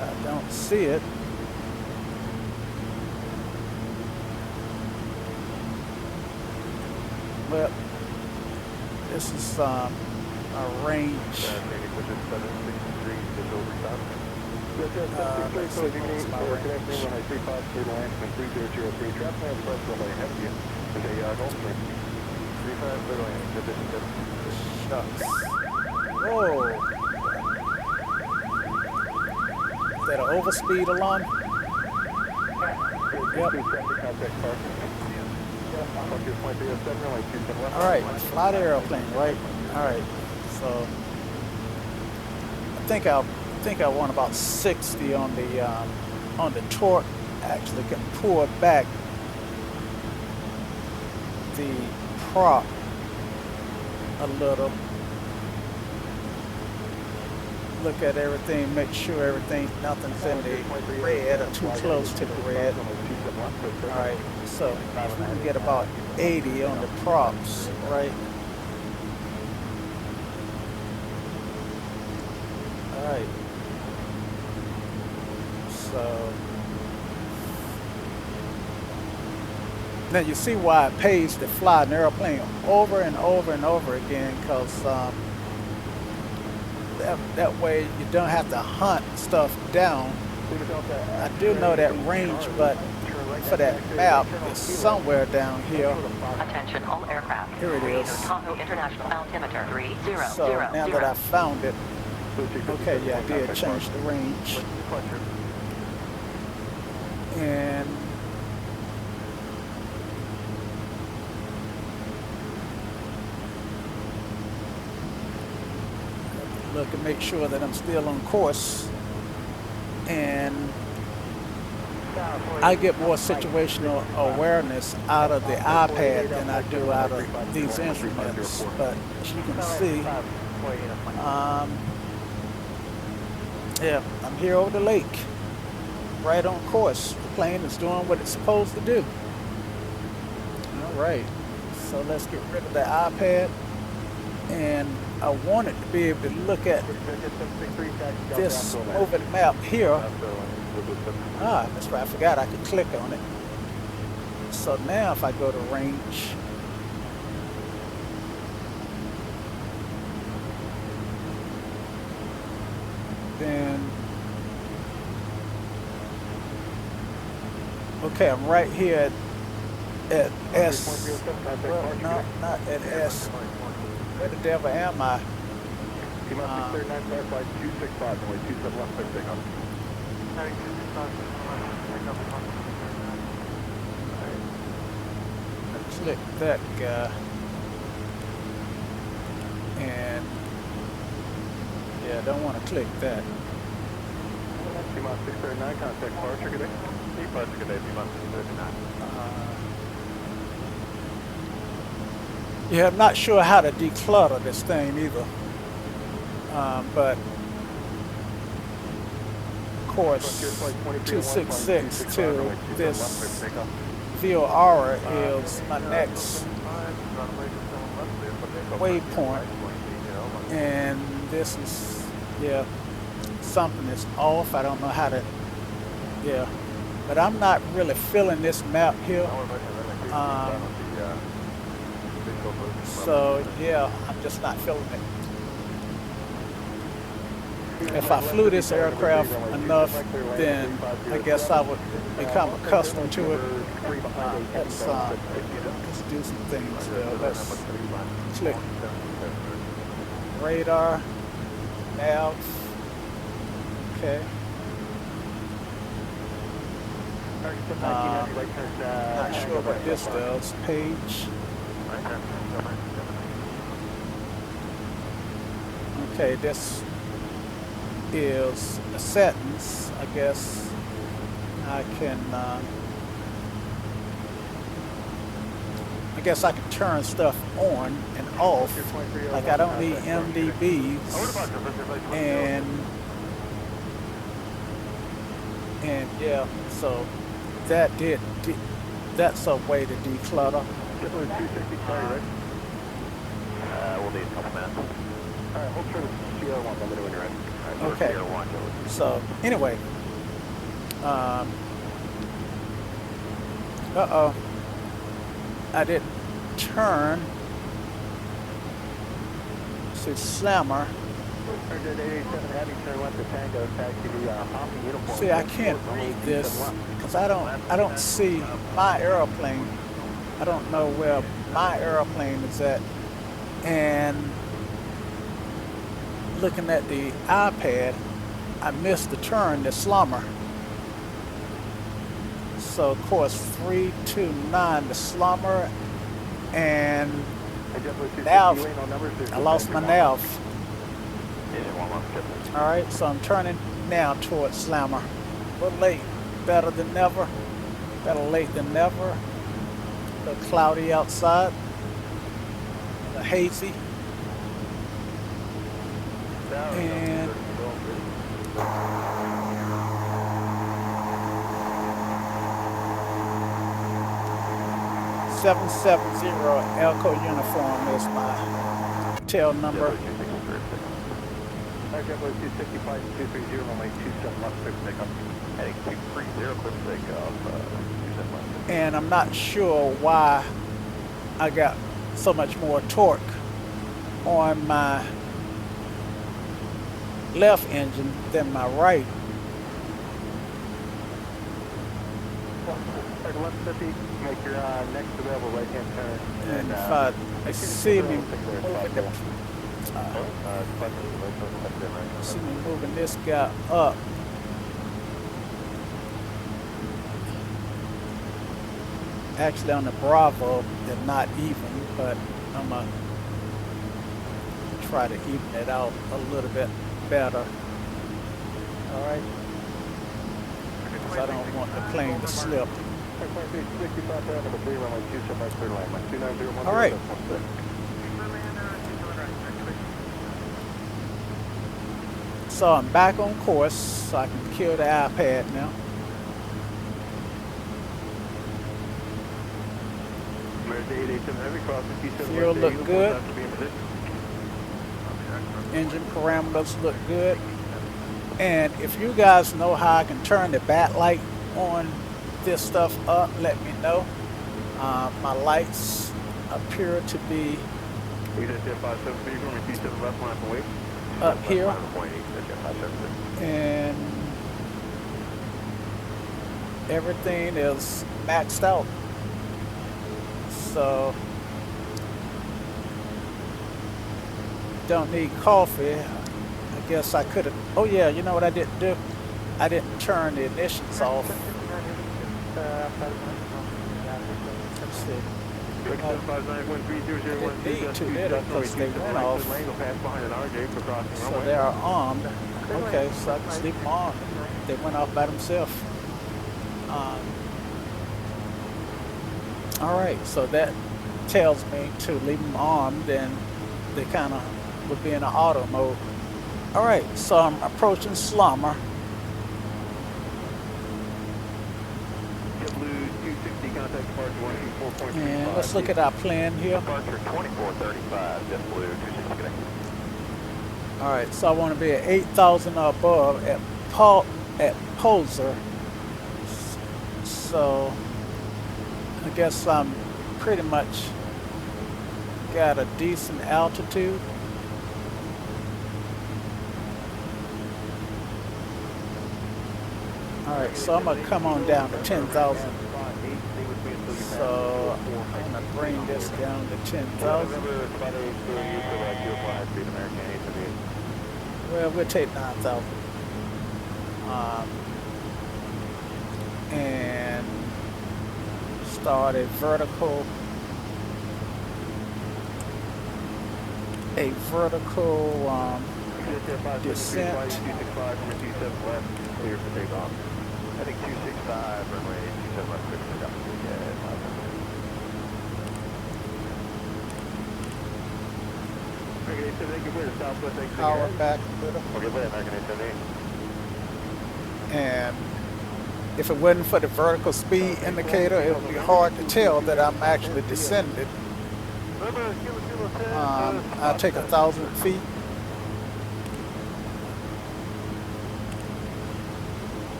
S1: I don't see it. Well, this is a range. Let's see, what's my range? Whoa! Is that an overspeed alarm? Yep. Alright, fly the aeroplane, right? Alright, so I think I want about 60 on the torque. Actually can pull back the prop a little. Look at everything, make sure nothing's in the red or too close to the red. Alright, so if we can get about 80 on the props, right? Alright. So now you see why it pays to fly an airplane over and over and over again, because that way you don't have to hunt stuff down. I do know that range, but for that map is somewhere down here.
S5: Attention all aircraft.
S1: Here it is.
S5: Reno Tahoe International altimeter 3000.
S1: So now that I found it, okay, yeah, I did change the range. And look and make sure that I'm still on course. And I get more situational awareness out of the iPad than I do out of these instruments. But as you can see, yeah, I'm here over the lake, right on course. The plane is doing what it's supposed to do. All right, so let's get rid of the iPad. And I wanted to be able to look at this moving map here. Ah, that's right, I forgot I could click on it. So now if I go to range, then, okay, I'm right here at S, well, no, not at S. Where the devil am I? Click that guy, and yeah, I don't want to click that. Yeah, I'm not sure how to declutter this thing either, but course 266 to this VOR is my next waypoint, and this is, yeah, something is off. I don't know how to, yeah, but I'm not really feeling this map here. So yeah, I'm just not feeling it. If I flew this aircraft enough, then I guess I would become accustomed to it. Let's do some things there. Let's click radar, nav, okay. Not sure what this does. Page. Okay, this is the settings. I guess I can. I guess I can turn stuff on and off. Like I don't need MDBs, and yeah. So that that's a way to declutter.
S4: We'll need a couple minutes. Alright, hold true to CR1, let me know when you're ready.
S1: Okay. So anyway, I didn't turn. See, slammer. See, I can't read this because I don't see my airplane. I don't know where my airplane is at, and looking at the iPad, I missed the turn, the slumber. So of course 329, the slumber, and nav. I lost my nav. All right, so I'm turning now towards slammer. A little late, better than never. Better late than never. A little cloudy outside. A little hazy. And 770 Elko uniform is my tail number. And I'm not sure why I got so much more torque on my left engine than my right.
S4: Make your next available right-hand turn.
S1: And if I see me moving this guy up, actually on the Bravo, they're not even, but I'm gonna try to even it out a little bit better. All right, because I don't want the plane to slip. All right. So I'm back on course, so I can kill the iPad now. Fuel look good. Engine parameters look good. And if you guys know how I can turn the backlight on this stuff up, let me know. My lights appear to be up here, and everything is maxed out. So don't need coffee. I guess I could have. Oh yeah, you know what I didn't do? I didn't turn the ignitions off. Let's see. Didn't need to, did it? Because they went off. So they are armed. Okay, so I can sleep them armed. They went off by themselves. All right, so that tells me to leave them armed, and they kind of would be in an auto mode. All right, so I'm approaching Slumber.
S4: contact departure 124.35.
S1: And let's look at our plan here.
S4: Departure 2435, JetBlue 26 connect.
S1: All right, so I want to be at 8,000 or above at Poser. So I guess I'm pretty much got a decent altitude. All right, so I'm gonna come on down to 10,000. So I'm gonna bring this down to 10,000. Well, we'll take 9,000. And start a vertical descent.
S4: Clear for takeoff. I think 265 runway 27 left, clear for takeoff. American 878, clear to southwest exit.
S1: Power back a little.
S4: Okay, wait, American 878.
S1: And if it wasn't for the vertical speed indicator, it would be hard to tell that I'm actually descending. I'll take 1,000 feet.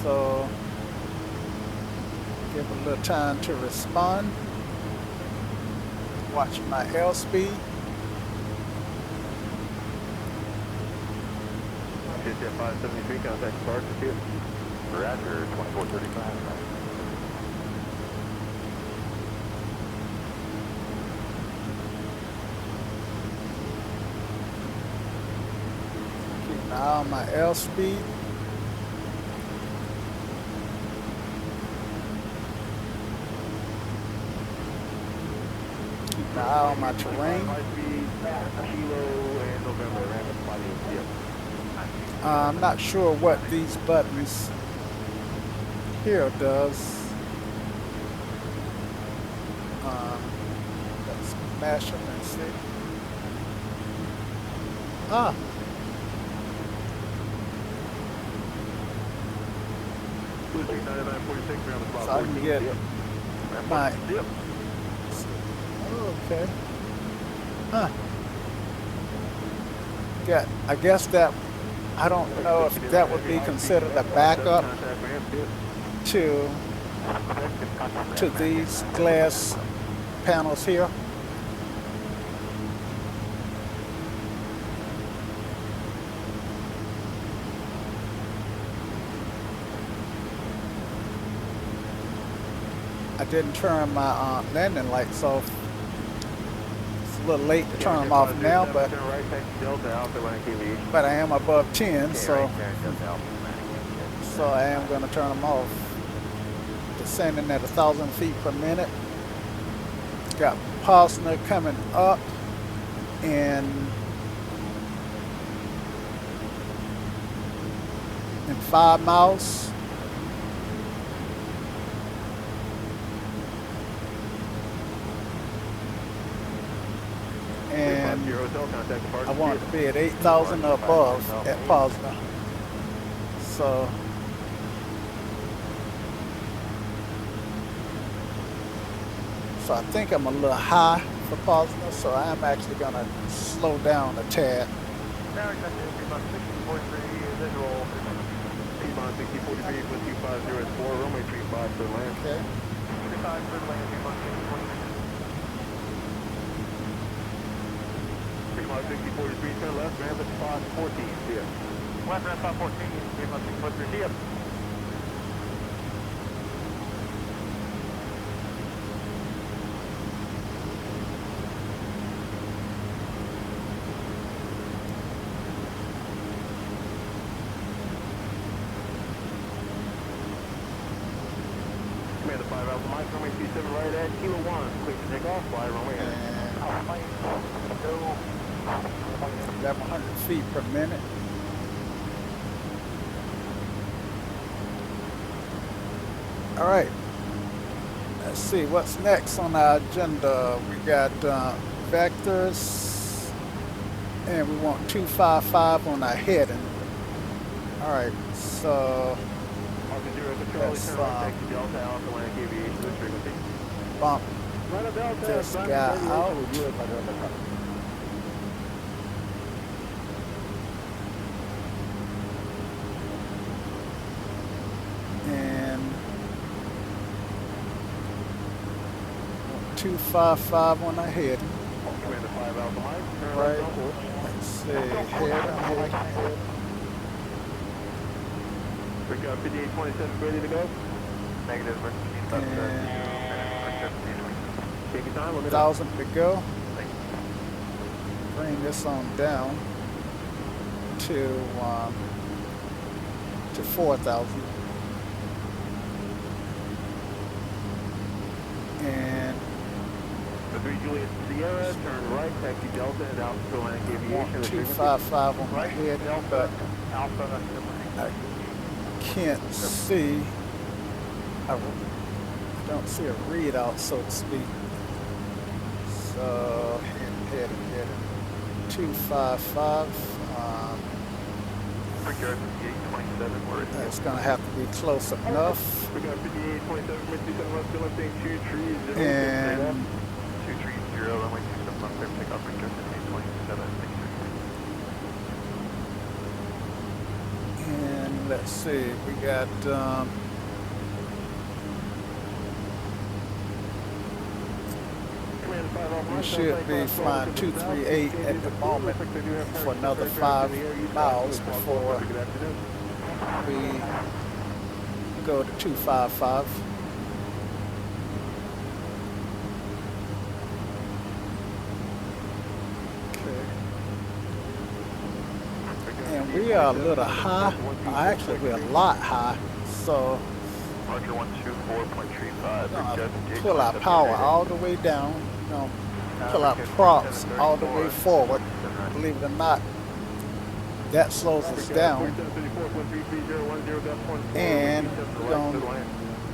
S1: So give it a little time to respond. Watch my airspeed.
S4: JetJet 573, contact departure here. Roger, 2435.
S1: Keep an eye on my airspeed. Keep an eye on my terrain. I'm not sure what these buttons here does. Let's mash them and see. Ah. So I can get my. Okay. Huh. Yeah, I guess that. I don't know if that would be considered a backup to these glass panels here. I didn't turn my landing lights off. It's a little late to turn them off now, but I am above 10, so I am going to turn them off. Descending at 1,000 feet per minute. Got Posner coming up in 5 miles. And I want to be at 8,000 or above at Posner. So I think I'm a little high for Posner, so I'm actually going to slow down a tad.
S4: Now, 6043 with 250 runway 35 for land.
S1: Okay.
S4: 35 for land, 6043, turn left, ramp at spot 14, see ya. Left ramp spot 14, 31643, see ya. Commander 5 Alpha Mike, runway 27 right at Kilo 1, clear to take off, fly runway in.
S1: 1,100 feet per minute. All right. Let's see what's next on our agenda. We got vectors, and we want 255 on our heading. All right, so Let's bump this guy out. And 255 on the head. Right. Let's see. Head.
S4: We got 5827 ready to go. Negative. Take your time.
S1: 1,000 to go. Bring this on down to 4,000. And
S4: The 3 Juliet Sierra, turn right, taxi Delta, and Alpha Atlantic Aviation.
S1: 255 on my head, but
S4: Alpha.
S1: I can't see. I don't see a readout, so to speak. So head. 255. It's going to have to be close enough.
S4: We got 5827, mid 27 left, still saying 230.
S1: And
S4: 230, runway 27 left, there, takeoff, return 5827,
S1: and let's see, we got we should be flying 238 at the moment for another 5 miles before we go to 255. Okay. And we are a little high. Actually, we're a lot high. So
S4: Roger 124.35.
S1: pull our power all the way down. Pull our props all the way forward. Believe it or not, that slows us down. And we're going to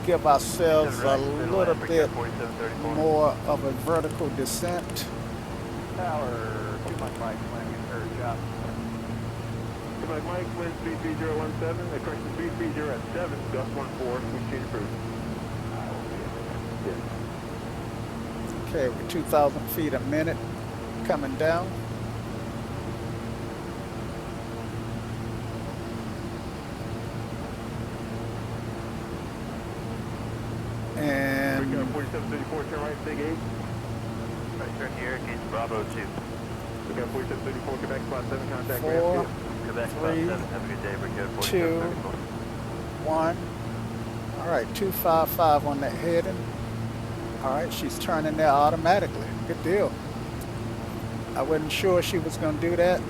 S1: give ourselves a little bit more of a vertical descent.
S4: Tower, 2 Mike, landing third job. 2 Mike, wind speed 3017, the correction speed 30 at 7, gust 14, switch change approved.
S1: Okay, we're 2,000 feet a minute coming down. And
S4: 4734, turn right, big 8. Right, turn here, gauge Bravo 2. We got 4734, Quebec, spot 7, contact
S1: 4,
S4: ramp 2.
S1: 3,
S4: Have a good day, we're good.
S1: 2, 1. All right, 255 on that heading. All right, she's turning there automatically. Good deal. I wasn't sure she was going to do that.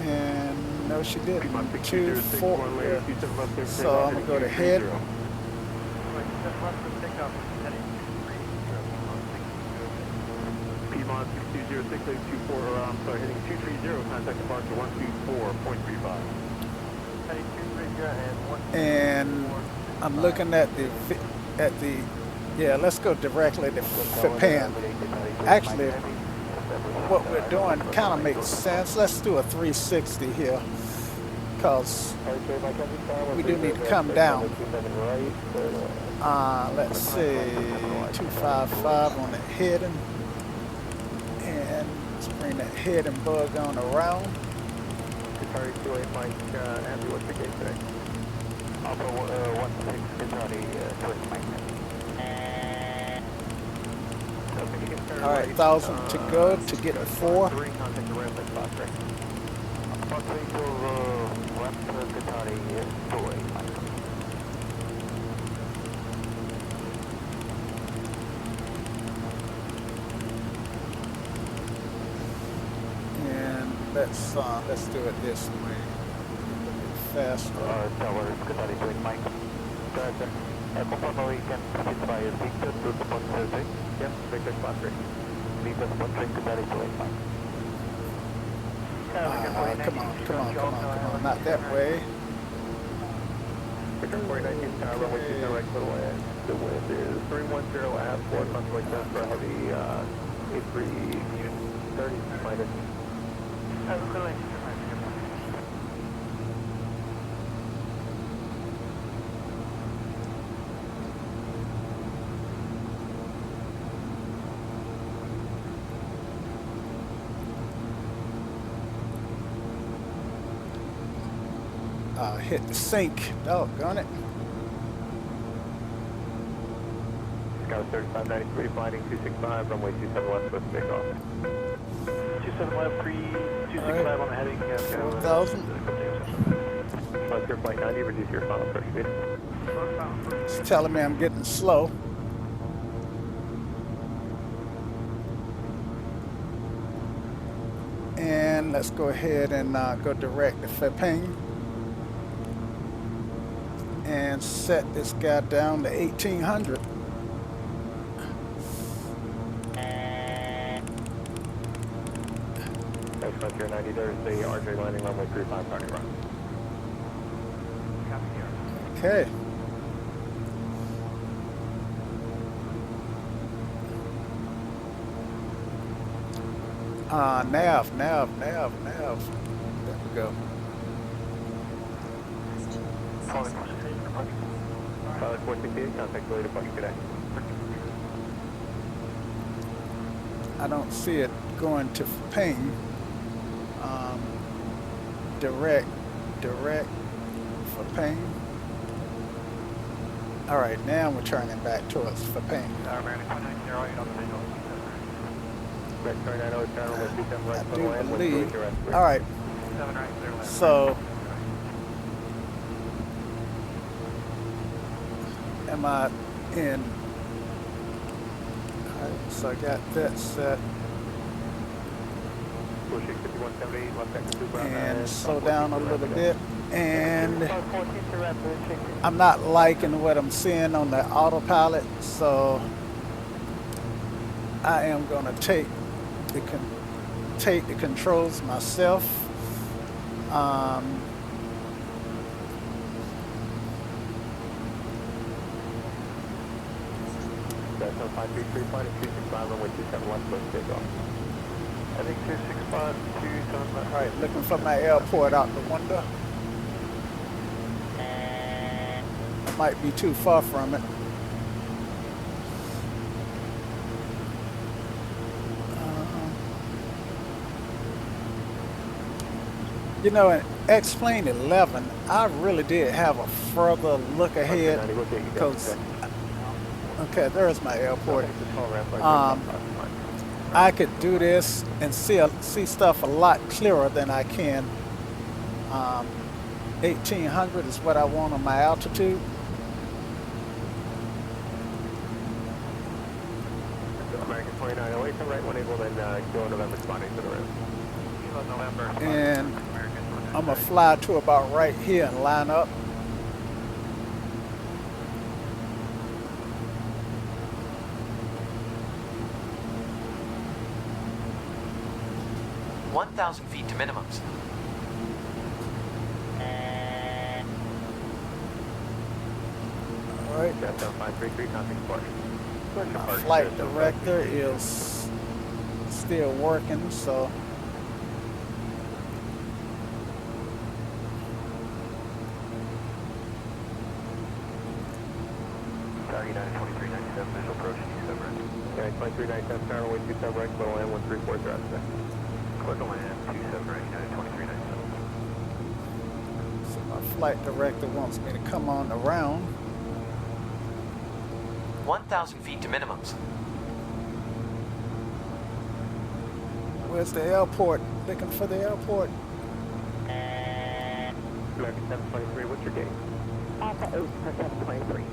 S1: And no, she didn't. 2, 4. So I'm going to go to head.
S4: Piedmont 6206824, I'm sorry, heading 230, contact departure 124.35.
S1: And I'm looking at the yeah, let's go directly to Japan. Actually, what we're doing kind of makes sense. Let's do a 360 here, because we do need to come down. Let's see, 255 on the heading, and let's bring that head and bug on around.
S4: Sorry, 28 Mike, Andy, what's the gate today? Alpha 16, Kentucky, 28 Mike.
S1: All right, 1,000 to go to get to 4.
S4: Contact the ramp at spot 3. Spot 3 to left, Kentucky, 28 Mike.
S1: And let's do it this way. A little bit faster.
S4: Tower, Kentucky, 28 Mike. Gotcha. Confirm we can proceed via Victor to spot 30. Yes, Victor spot 3. Victor spot 3, Kentucky, 28 Mike.
S1: Come on, not that way.
S4: Victor 419 Tower, runway 2 direct for the wind. The wind is 310 at 4, contact for heavy A3 unit. 30, minus.
S1: Hit the sink. Doggone it.
S4: Scout 3593, flying 265, runway 27 left, with takeoff. 27 left, 265 on the heading.
S1: 4,000.
S4: Plus your flight 90, reduce your final pressure speed.
S1: It's telling me I'm getting slow. And let's go ahead and go direct to Feping. And set this guy down to 1800.
S4: That's Frontier 90, there's the RJ landing runway 35, party run.
S1: Okay. Nav. There we go.
S4: Pilot 468, contact delayed departure, good day.
S1: I don't see it going to ping. Direct for ping. All right, now we're turning back towards for ping. I do believe. All right. So, am I in? All right, so I got that set. And slow down a little bit. And I'm not liking what I'm seeing on the autopilot, so I am going to take the controls myself.
S4: That's no 533, flight 265, runway 27 left, close takeoff. I think 265, 27 left.
S1: All right, looking for my airport out the window. I might be too far from it. You know, in X-Plane 11, I really did have a further look ahead because, okay, there's my airport. I could do this and see stuff a lot clearer than I can. 1800 is what I want on my altitude.
S4: American 29, away from right one able, then go November spotting to the rim.
S1: And I'm gonna fly to about right here and line up.
S3: $1,000 feet to minimums.
S1: All right.
S4: That's 533, contact departure.
S1: My flight director is still working, so
S4: United 2397, visual approach, East Red. United 2397, power way 27 right, clear land 134 throughout today. Clear to land 27 right, United 2397.
S1: so my flight director wants me to come on around.
S3: 1,000 feet to minimums.
S1: Where's the airport? Looking for the airport.
S4: American 723, what's your gate?
S5: Alpha Oak for 723.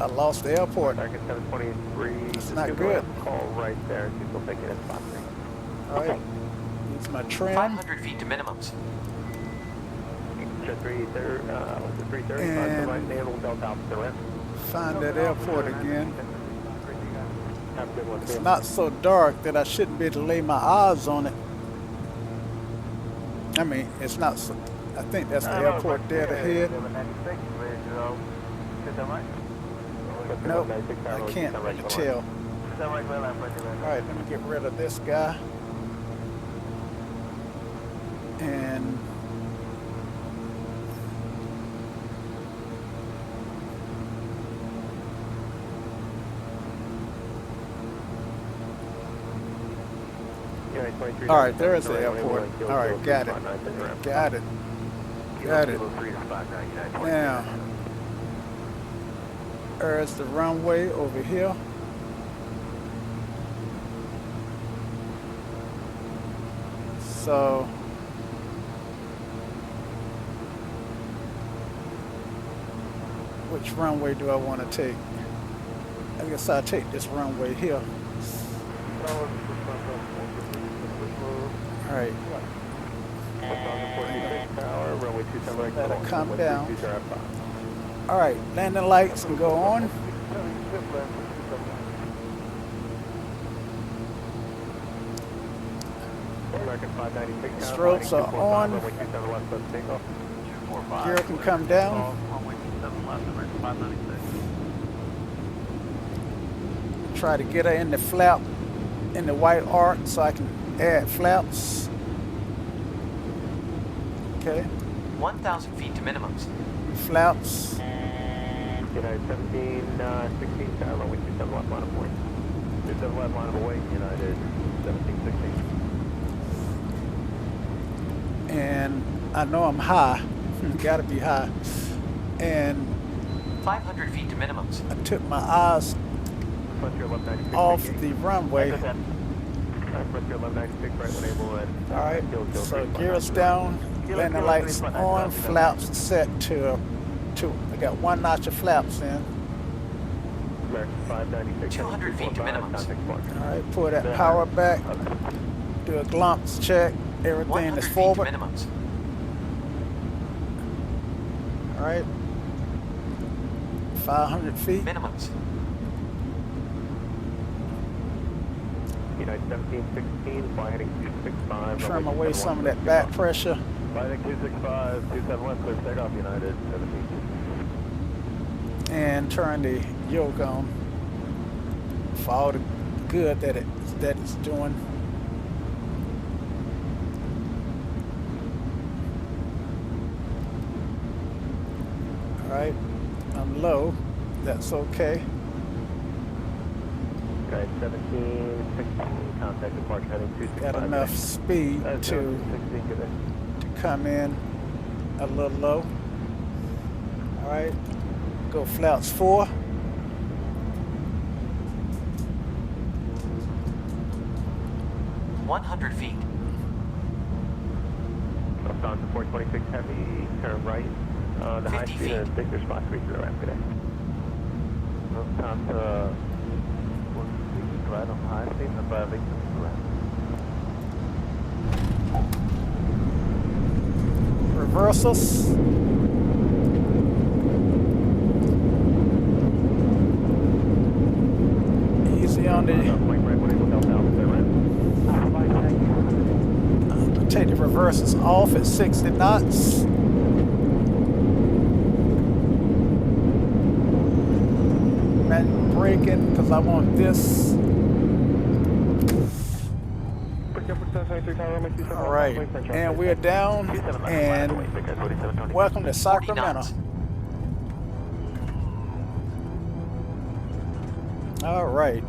S1: I lost the airport.
S4: American 723.
S1: It's not good.
S4: Call right there. She's still taking it at spot 3.
S1: All right. Use my trim.
S3: 500 feet to minimums.
S4: Jet 330, the 330,
S1: And
S4: right, naval delta out to the rim.
S1: find that airport again.
S4: Have a good one.
S1: It's not so dark that I shouldn't be able to lay my eyes on it. I mean, it's not. I think that's the airport dead ahead. Nope, I can't really tell. All right, let me get rid of this guy. And all right, there is the airport. All right, got it. Got it. Got it. Now, there's the runway over here. So, which runway do I want to take? I guess I'll take this runway here. All right. Let it come down. All right, landing lights and go on. Strobes are on. Gear can come down. Try to get her in the flap, in the white arc, so I can add flaps. Okay.
S3: 1,000 feet to minimums.
S1: Flaps.
S4: United 17, 16, tower runway 27 left line of point. 27 left line of away, United 17, 16.
S1: And I know I'm high. Gotta be high. And
S3: 500 feet to minimums.
S1: I took my eyes off the runway. Alright, so gears down, landing lights on, flaps set to I got one notch of flaps in.
S3: 200 feet to minimums.
S1: Alright, pull that power back, do a glance check, everything is
S3: 100 feet to
S1: forward.
S3: minimums.
S1: Alright, 500 feet.
S3: Minimums.
S4: United 17, 16, fly heading 265.
S1: Trim away some of that back pressure.
S4: Fly heading 265, 271, clear takeoff, United 17.
S1: And turn the yoke on for all the good that it's doing. Alright, I'm low, that's okay.
S4: Okay, 17, 16, contact departure heading 265.
S1: Got enough speed to come in a little low. Alright, go flaps 4.
S3: $100 feet.
S4: Lufthansa 426 heavy, turn right. The high
S3: 50
S4: speed
S3: feet.
S4: and Victor spot 30 after that. Lufthansa 426 right on high speed and by Victor left.
S1: Reversals. Easy on the. Take the reversals off at 60 knots. Man, braking because I want this. All right, and we're down. And welcome to
S3: 40
S1: Sacramento.
S3: knots.
S1: All right.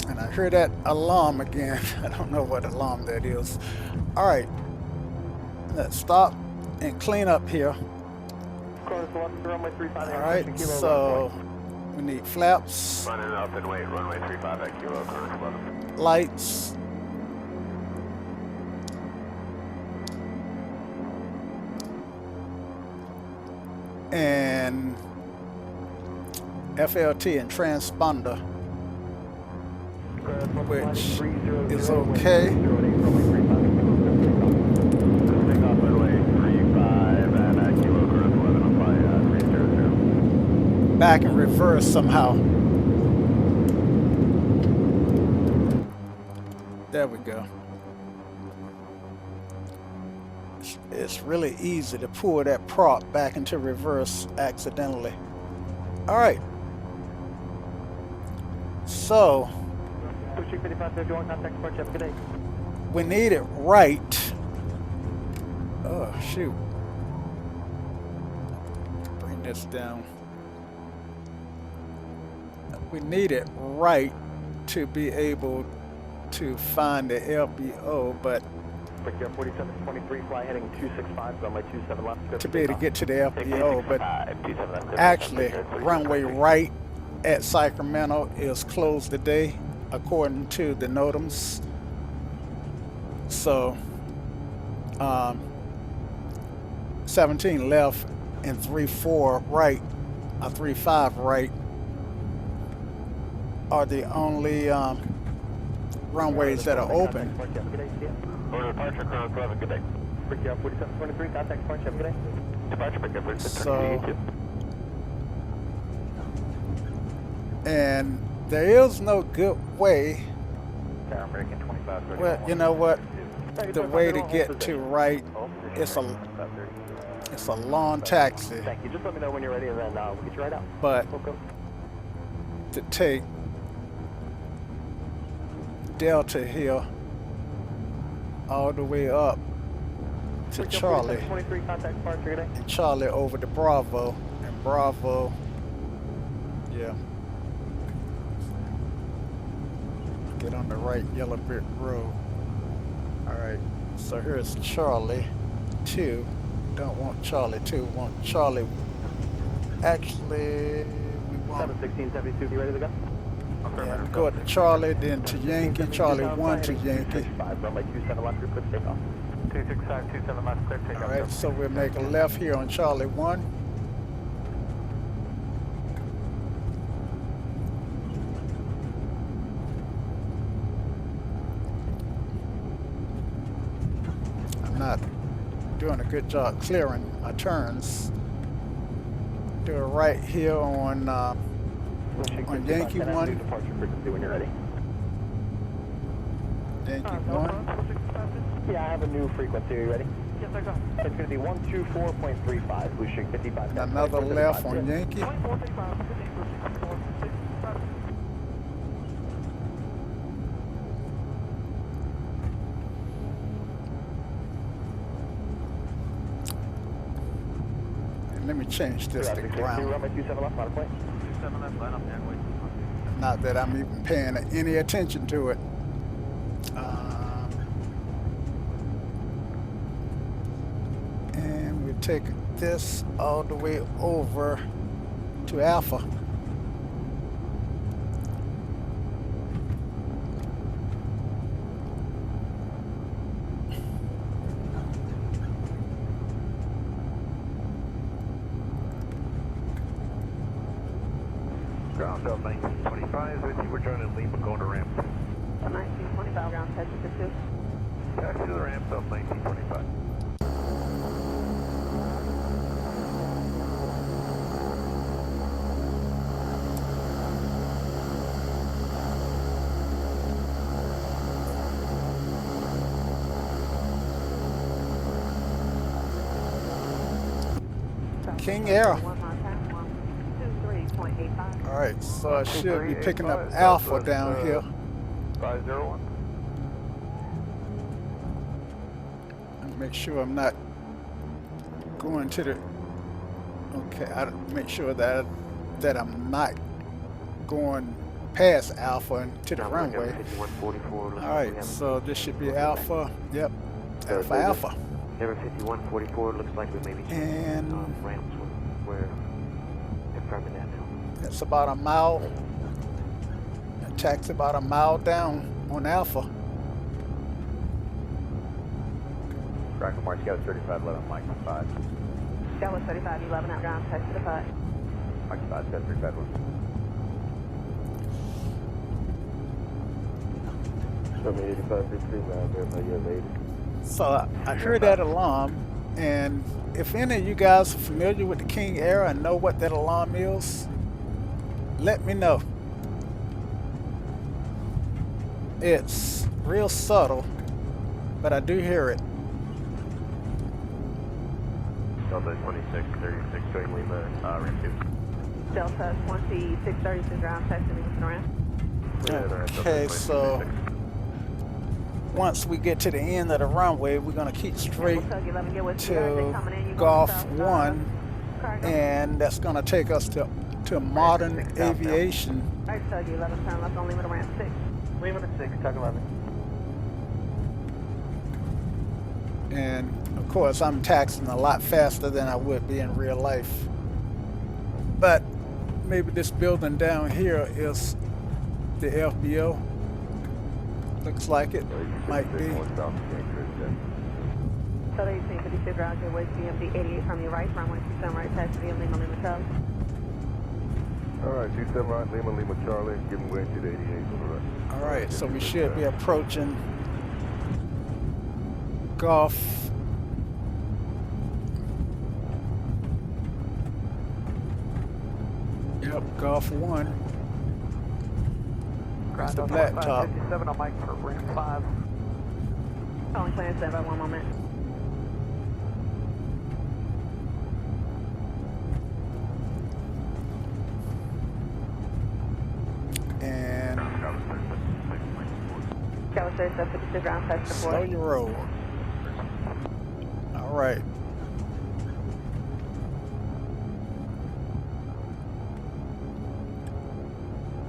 S1: And I hear that alarm again. I don't know what alarm that is. All right. Let's stop and clean up here. All right. So we need flaps,
S4: Running up and wait, runway 35 at kilo, current 11.
S1: lights, and FLT and transponder, which is okay. Back and reverse somehow. There we go. it's really easy to pull that prop back into reverse accidentally. All right. So we need it right. Oh shoot. Bring this down. We need it right to be able to find the LBO, but
S4: Brickyard 4723, fly heading 265, runway 27 left.
S1: to be able to get to the LBO, but actually runway right at Sacramento is closed today according to the NOTAMs. So 17 left and 34 right, 35 right are the only runways that are open.
S4: Order departure, Chrono 12, good day. Brickyard 4723, contact point, have a good day. Departure, Brickyard 4723.
S1: And there is no good way. Well, you know what? The way to get to right, it's a long taxi.
S4: Thank you. Just let me know when you're ready, and then we'll get you right out.
S1: But to take Delta here all the way up to Charlie, and Charlie over to Bravo, and Bravo, yeah, get on the right yellow brick road. All right, so here's Charlie 2. Don't want Charlie 2, want Charlie. Actually, we want
S4: 71672, you ready to go?
S1: yeah, go to Charlie, then to Yankee, Charlie 1 to Yankee.
S4: Runway 27 left, clear takeoff. 265, 27 left, clear takeoff.
S1: All right, so we'll make a left here on Charlie 1. I'm not doing a good job clearing my turns. Do it right here on Yankee 1.
S4: Departure frequency when you're ready.
S1: Yankee 1.
S4: Yeah, I have a new frequency. Are you ready? Yes, I got it. It's going to be 124.35, blue streak 55.
S1: Another left on Yankee. And let me change this to ground.
S4: Runway 27 left, not a point. 27 left, line up there, wait.
S1: Not that I'm even paying any attention to it. And we take this all the way over to Alpha.
S4: Ground up 1925, with you, we're joining Lima going to ramp.
S5: 1925, ground taxi to 2.
S4: Taxi to the ramp, up 1925.
S1: King Air.
S5: One more time, 123.85.
S1: All right, so I should be picking up Alpha down here.
S4: 501.
S1: Make sure I'm not going to the. Okay, I make sure that I'm not going past Alpha and to the runway. All right, so this should be Alpha. Yep, Alpha Alpha.
S6: Number 5144 looks like we may be
S1: And
S6: ramps. We're confirming that now.
S1: it's about a mile. And taxi about a mile down on Alpha.
S4: Cracker March, Scout 3511, Mike 5.
S5: That was 3511 out ground taxi to 5.
S4: Mike 5, Scout 3511. Show me 8553, man. Verify your lady.
S1: So I heard that alarm, and if any of you guys are familiar with the King Air and know what that alarm is, let me know. It's real subtle, but I do hear it.
S4: Delta 2636, join Lima, ramp 2.
S5: Delta 2636 ground test and around.
S1: Okay, so once we get to the end of the runway, we're going to keep straight to Golf 1, and that's going to take us to modern aviation.
S5: Alright, Tug 11, turn left on Lima to ramp 6.
S6: Lima to 6, Tug 11.
S1: And of course, I'm taxiing a lot faster than I would be in real life. But maybe this building down here is the FBO. Looks like it might be.
S5: So 1852 ground, your way CMD 88 from your right, runway 27 right, taxi via Lima, Lima Charlie.
S4: Alright, 27 right, Lima, Lima Charlie, giving way to the 88 on the right.
S1: Alright, so we should be approaching Golf. Yep, Golf 1. That's the black top.
S6: 57 on mic for ramp 5.
S5: Calling plan, stand by 1 moment.
S1: And
S5: Tower 36 ground test
S1: slow
S5: support.
S1: your roll. All right.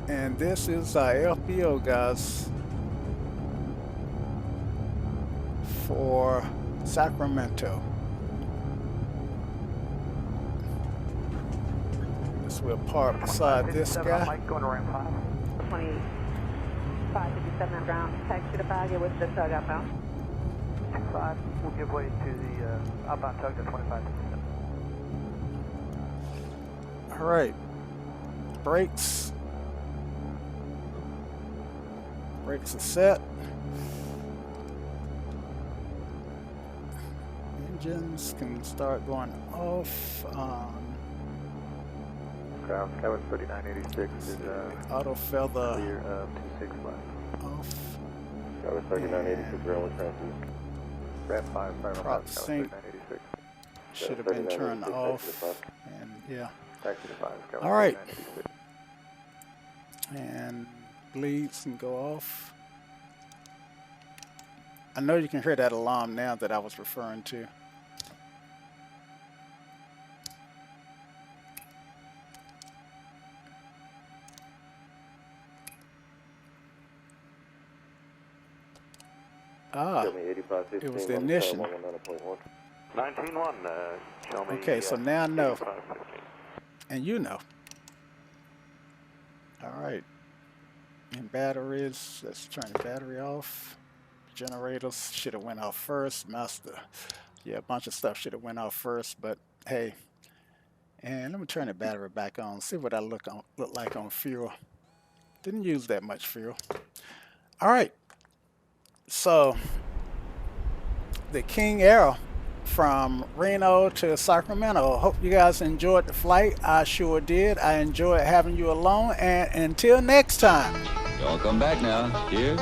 S1: And this is our FBO, guys, for Sacramento. This will park beside this guy.
S6: Mike going to ramp 5.
S5: 2557 on ground, taxi to 5, get with the Tug outbound.
S6: 5, we'll give way to the outbound Tug to 25.
S1: All right. Brakes. Brakes are set. Engines can start going off.
S4: Ground, Cabin 3986 is
S1: Auto feather
S4: clear 26 left.
S1: off.
S4: Cabin 3986, runway transfer. Ramp 5, final
S1: Prop
S4: 5,
S1: sync
S4: Cabin 3986.
S1: should have been turned off. And yeah.
S4: Taxi to 5, Cabin
S1: All right.
S4: 3986.
S1: And bleeds can go off. I know you can hear that alarm now that I was referring to. Ah, it was the ignition.
S6: 19-1, show me.
S1: Okay, so now I know.
S6: 85-15.
S1: And you know. All right. And batteries, let's turn the battery off. Generators should have went off first. Master, yeah, a bunch of stuff should have went off first, but hey. And let me turn the battery back on, see what I look like on fuel. Didn't use that much fuel. All right. So the King Air from Reno to Sacramento. Hope you guys enjoyed the flight. I sure did. I enjoyed having you along. And until next time.
S7: Y'all come back now. Cheers.